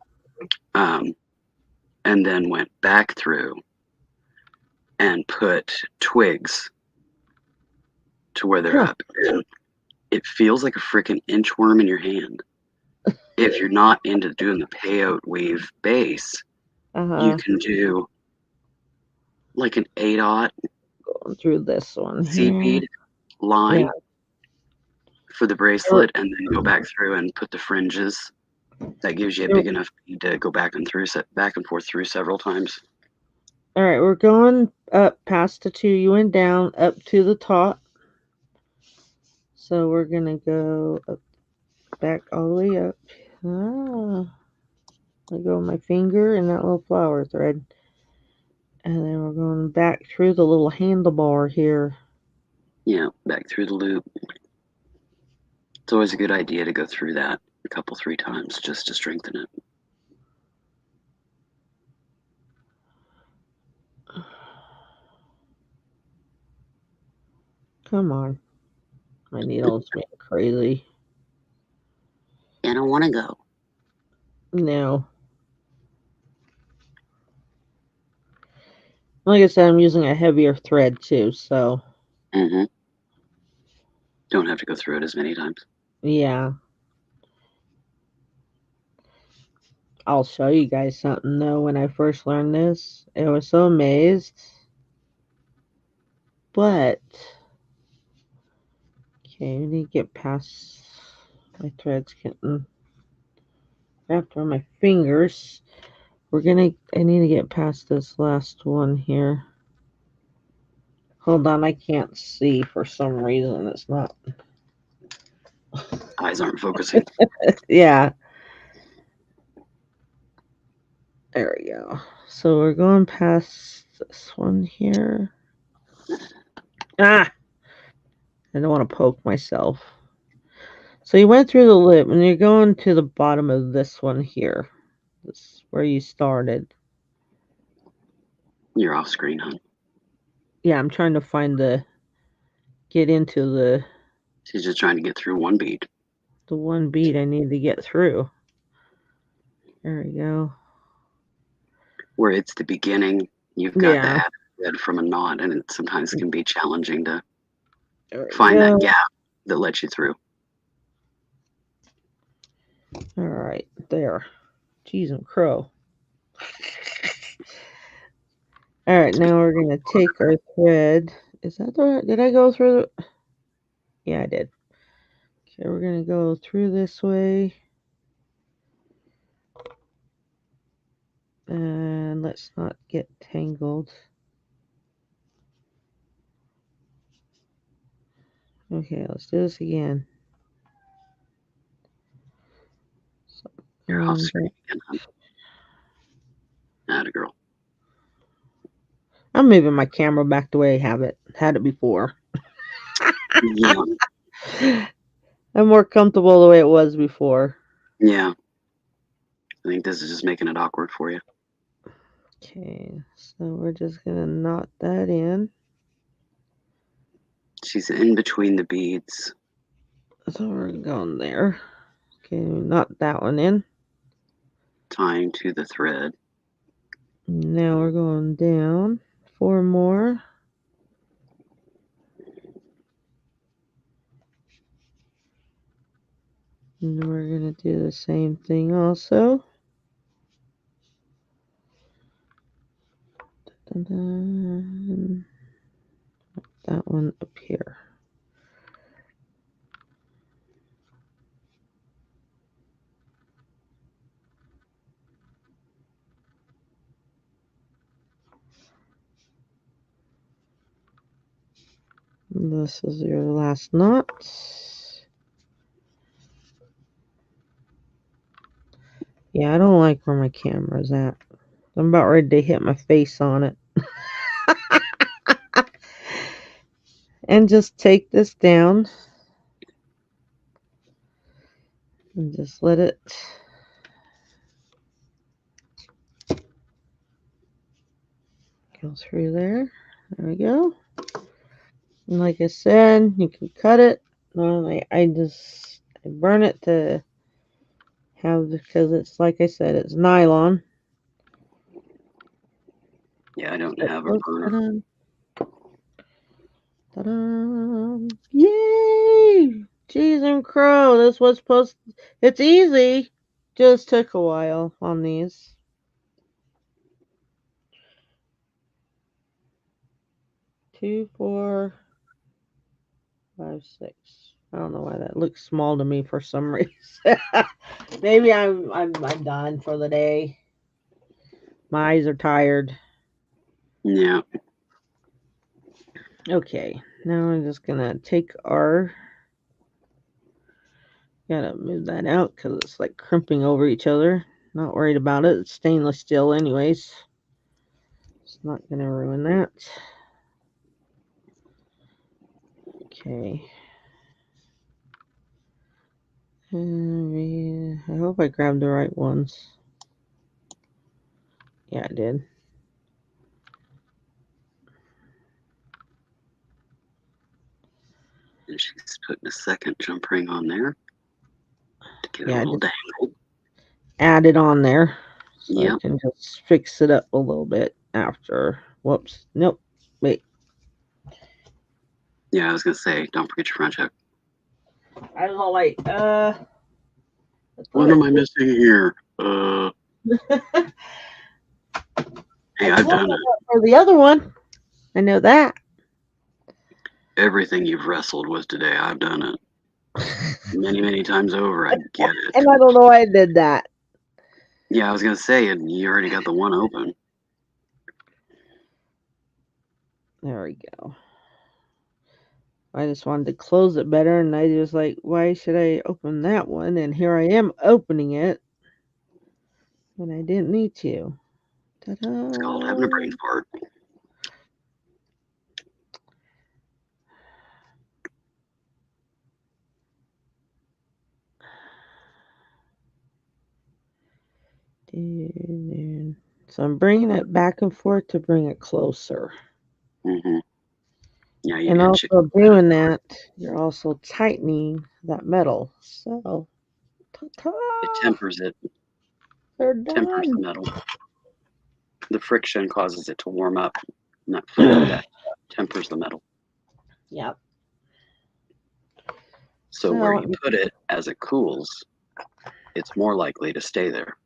um, and then went back through and put twigs to where they're Huh. up. And it feels like a freaking inchworm in your hand. If you're not into doing the payout weave base, you Uh-huh. can do like an 8/0 Going through this one seed here. bead Yeah. line for the There- bracelet and then go back through and put the fringes. That gives you a there- big enough bead to go back and forth through several times. All right, we're going up past the 2. You went down up to the top. So we're going to go up, back all the way up. Ah. I go with my finger and that little flower thread. And then we're going back through the little handlebar here. Yeah, back through the loop. It's always a good idea to go through that a couple, 3 times just to strengthen it. Come on. My needle's being crazy. I don't want to go. No. Like I said, I'm using a heavier thread too, so Mm-hmm. Don't have to go through it as many times. yeah. I'll show you guys something though. When I first learned this, I was so amazed. But okay, we need to get past my threads getting wrapped around my fingers. I need to get past this last one here. Hold on, I can't see for some reason. It's not. Eyes aren't focusing. Yeah, there we go. So we're going past this one here. Ah, I don't want to poke myself. So you went through the lip and you're going to the bottom of this one here. This is where you started. You're off screen, hon. Yeah, I'm trying to get into She's just trying to get through one bead. the one bead I need to get through. There we go. Where it's the beginning, you've got the Yeah, added thread from a knot, and it sometimes can be challenging to there we find that go. gap that lets you through. All right, there. Cheese and crow. All right, now we're gonna take our thread. Is that the? Did I go through the? Yeah, I did. Okay, we're gonna go through this way, and let's not get tangled. Okay, let's do this again. So, You're off back. screen again, hon. Atta girl. I'm moving my camera back the way I had it before. Yeah, I'm more comfortable the way it was before. yeah. I think this is just making it awkward for you. Okay, so we're just gonna knot that in. She's in between the beads. So we're going there. Okay, knot that one in. Tying to the thread. Now we're going down 4 more. And we're going to do the same thing also. Dun-dun-dun. That one up here. And this is your last knot. Yeah, I don't like where my camera's at. I'm about ready to hit my face on it. And just take this down. And just let it go through there. There we go. And like I said, you can cut it. Normally, I burn it to have, because it's, like I said, it's nylon. Yeah, I don't have a burner. Ta-da! Yay! Cheese and crow. This was supposed. It's easy. Just took a while on these. Two, 4, 5, 6. I don't know why that looks small to me for some reason. Maybe I'm done for the day. My eyes are tired. Yeah. Okay, now I'm just gonna take our. Gotta move that out because it's like crimping over each other. Not worried about it. It's stainless steel, anyways. It's not gonna ruin that. Okay. I hope I grabbed the right ones. Yeah, I did. And she's putting a second jump ring on there to get it Yeah, a little dangled. Add it on there. So Yep. I can just fix it up a little bit after. Whoops. Nope. Wait. Yeah, I was gonna say, don't forget your front hook. I don't know, like, What am I missing here? Hey, I've done it. For the other one. I know that. Everything you've wrestled with today, I've done it. Many, many times over. I get it. And I don't know why I did that. Yeah, I was gonna say, and you already got the one open. There we go. I just wanted to close it better, and I was like, why should I open that one? And here I am opening it. And I didn't need to. Ta-da! It's called having a brain fart. So I'm bringing it back and forth to bring it closer. Mm-hmm. Yeah, you And did. also doing that, you're also tightening that metal. So, ta-ta! It tempers it. They're done. Tempers the metal. The friction causes it to warm up. Not that tempers the metal. Yep. So where you put it as it cools, it's more likely to stay there.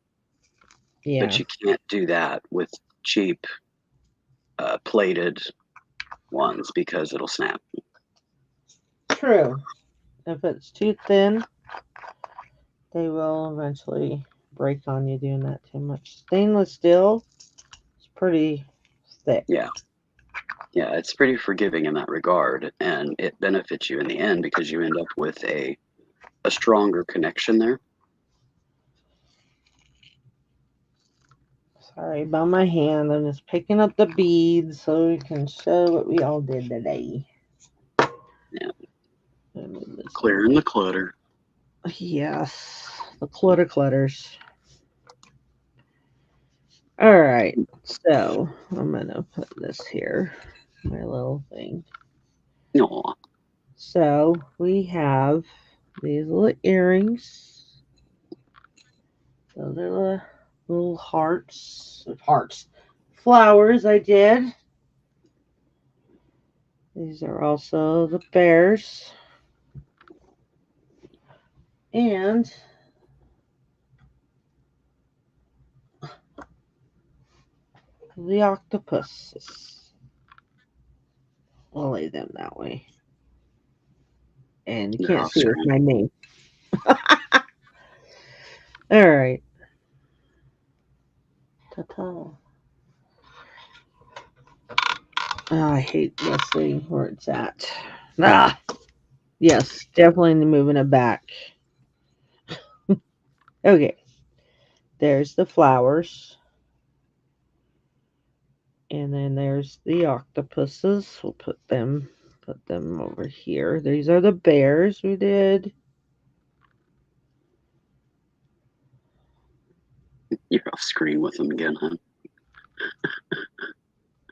Yeah. But you can't do that with cheap plated ones because it'll snap. True. If it's too thin, they will eventually break on you doing that too much. Stainless steel is pretty thick. Yeah. Yeah, it's pretty forgiving in that regard, and it benefits you in the end because you end up with a stronger connection there. Sorry about my hand. I'm just picking up the beads so we can show what we all did today. Yeah. Clearing the clutter. Yes. The clutters. All right. So I'm gonna put this here, my little thing. Aw, So we have these little earrings. Those are the little hearts, flowers I did. These are also the bears and the octopuses. I'll lay them that way. And you they're can't off see with screen. my name. All right. Ta-ta. Oh, I hate wrestling where it's at. Ah, yes, definitely moving it back. Okay, there's the flowers. And then there's the octopuses. We'll put them over here. These are the bears we did. You're off screen with them again, huh?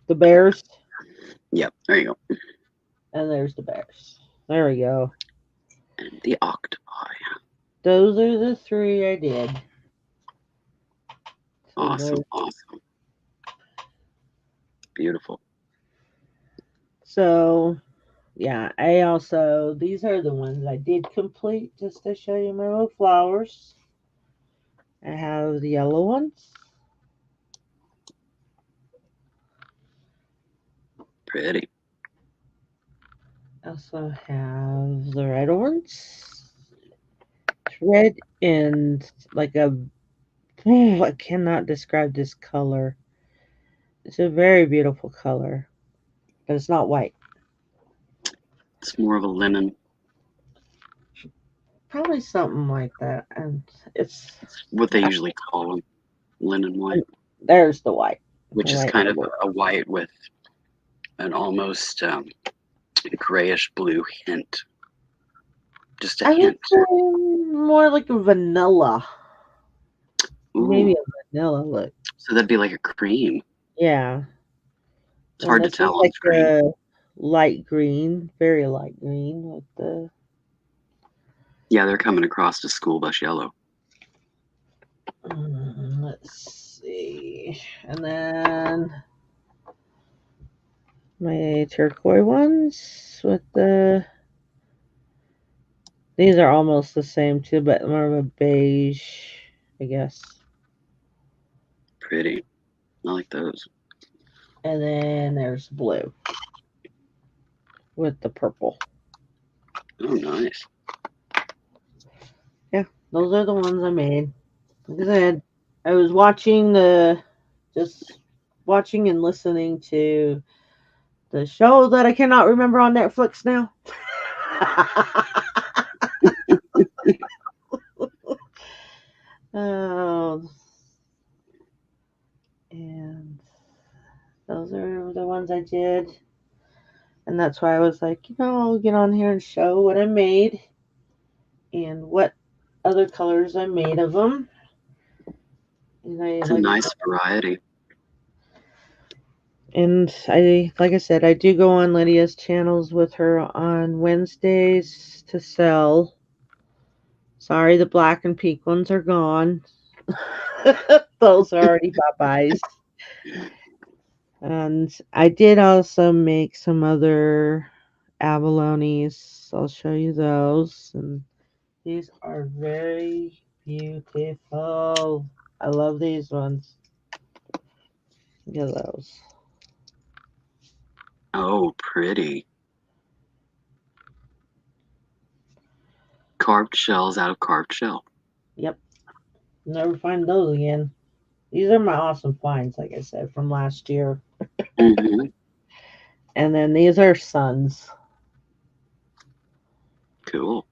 The bears. Yep, there you go. And there's the bears. There we go. And the octopi. Those are the three I did. So Awesome, awesome. Beautiful. So, yeah, I also, these are the ones I did complete just to show you my little flowers. I have the yellow ones. Pretty. I also have the red ones. It's red and like a, I cannot describe this color. It's a very beautiful color, but it's not white. It's more of a linen. Probably something like that. And it's, It's what they usually call them, linen white, there's the white. which is White kind of label. a white with an almost grayish blue hint. Just a I would hint. say more like a vanilla. Maybe Ooh, a vanilla look. so that'd be like a cream. Yeah. It's And hard to this is tell on like screen. a light green, very light green with the. Yeah, they're coming across to school bus yellow. Let's see. And then my turquoise ones with the. These are almost the same too, but more of a beige, I guess. Pretty. I like those. And then there's blue with the purple. Oh, nice. Yeah, those are the ones I made. Like I said, I was watching just watching and listening to the show that I cannot remember on Netflix now. Oh, and those are the ones I did. And that's why I was like, I'll get on here and show what I made and what other colors I made of them. And It's a nice variety. like I said, I do go on Lydia's channels with her on Wednesdays to sell. Sorry, the black and pink ones are gone. Those are already bye-byes. And I did also make some other abalones. I'll show you those. And these are very beautiful. I love these ones. Look at those. Oh, pretty. Carved shells out of carved shell. Yep. Never find those again. These are my awesome finds, like I said, from last year. Mm-hmm. And then these are suns. Cool.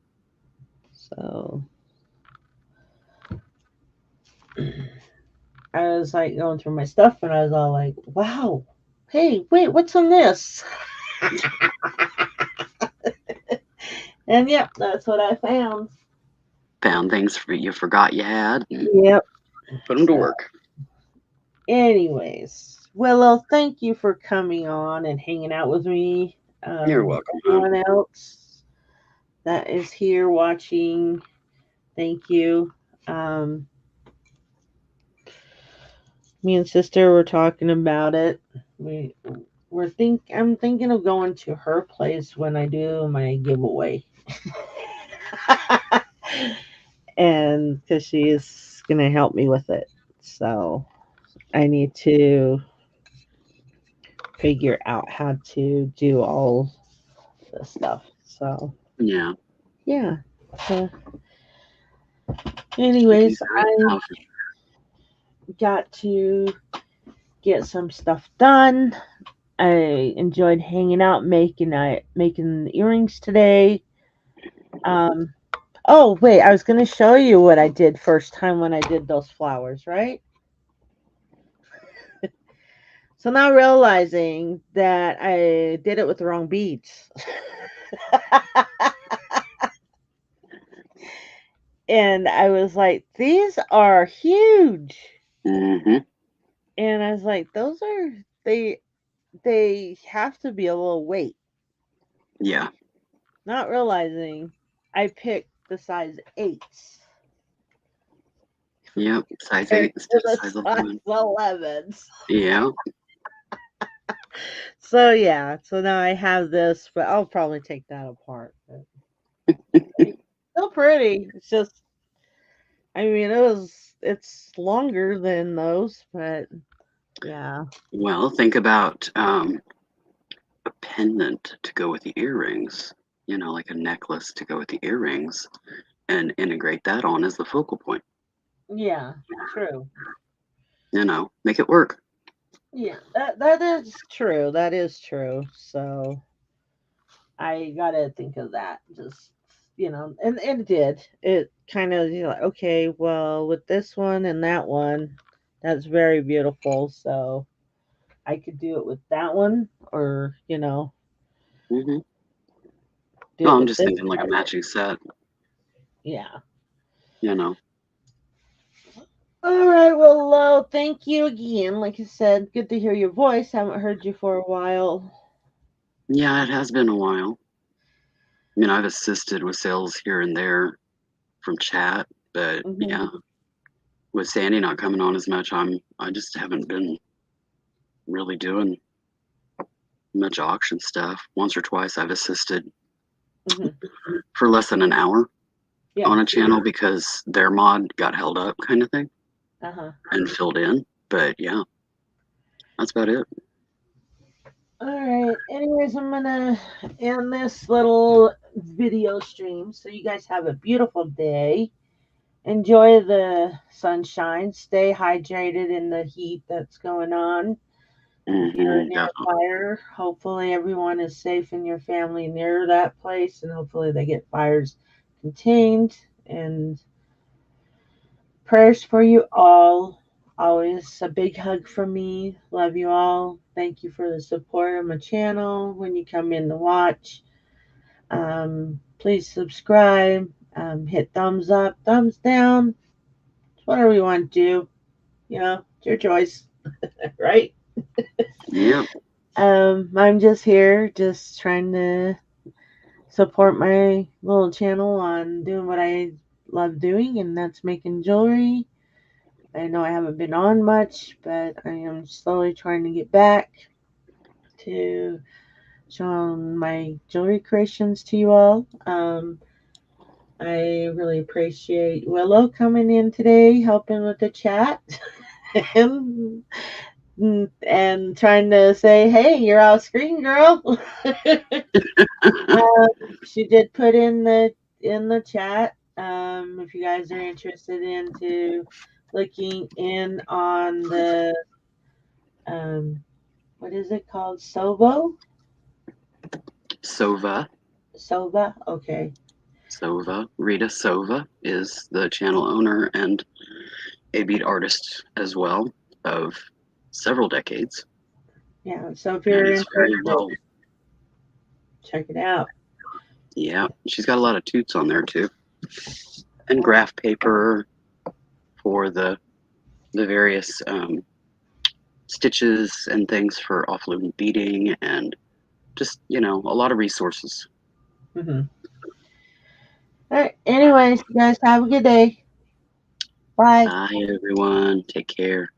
So I was like going through my stuff and I was all like, wow, hey, wait, what's on this? And yep, that's what I found. Found things you forgot you had and Yep. put them to work. Anyways, Willow, thank you for coming on and hanging out with me. You're welcome, hon. Everyone else that is here watching, thank you. Um, Me and sister were talking about it. We I'm thinking of going to her place when I do my giveaway. And because she's gonna help me with it. So I need to figure out how to do all the stuff. So Yeah. yeah. So You do anyways, great, I Alfie. got to get some stuff done. I enjoyed hanging out, making earrings today. Um, oh wait, I was gonna show you what I did first time when I did those flowers, right? So now realizing that I did it with the wrong beads. And I was like, these are huge. Mm-hmm. And I was like, they they have to be a little weight. Yeah. Not realizing I picked the size 8s Yep. Size compared 8 to instead of the size size 11. 11s. Yeah. So yeah, so now I have this, but I'll probably take that apart. But it's still pretty. It's just, I mean, it's longer than those, but yeah, Well, think about a pendant to go with the earrings. You know, like a necklace to go with the earrings, and integrate that on as the focal point. yeah, true. You know, make it work. Yeah, that is true. That is true. So I gotta think of that. Just and it did. It kind of like, okay, well, with this one and that one, that's very beautiful. So I could do it with that one, or Hmm. do Well, it I'm with just this thinking like a color. matching set. Yeah. You know. All right. Well, Lo, thank you again. Like I said, good to hear your voice. Haven't heard you for a while. Yeah, it has been a while. I mean, I've assisted with sales here and there from chat, but Hmm. yeah, with Sandy not coming on as much, I just haven't been really doing much auction stuff. Once or twice I've assisted Hmm. for less than an hour Yeah. on a channel because their mod got held up kind of thing Uh huh. and filled in. But yeah, that's about it. All right. Anyways, I'm gonna end this little video stream. So you guys have a beautiful day. Enjoy the sunshine. Stay hydrated in the heat that's going on. If you're Hmm, near a definitely. fire, hopefully everyone is safe in your family near that place, and hopefully they get fires contained. And prayers for you all. Always a big hug from me. Love you all. Thank you for the support of my channel when you come in to watch. Please subscribe. Hit thumbs up, thumbs down. Whatever you want to do. It's your choice, right? Yeah. I'm just here, just trying to support my little channel on doing what I love doing, and that's making jewelry. I know I haven't been on much, but I am slowly trying to get back to showing my jewelry creations to you all. I really appreciate Willow coming in today, helping with the chat, and, and trying to say, "Hey, you're off screen, girl." She did put in the chat. If you guys are interested into looking in on the um, what is it called? Sovo? Sova. Sova? Okay. Sova. Rita Sova is the channel owner and a bead artist as well of several decades. Yeah. So if And you're it's very interested, well. check it out. Yeah, she's got a lot of toots on there too, and Uh, graph paper for the various stitches and things for offloading beading, and just, a lot of resources. Mm-hmm. All right. Anyways, you guys have a good day. Bye. Bye, everyone. Take care.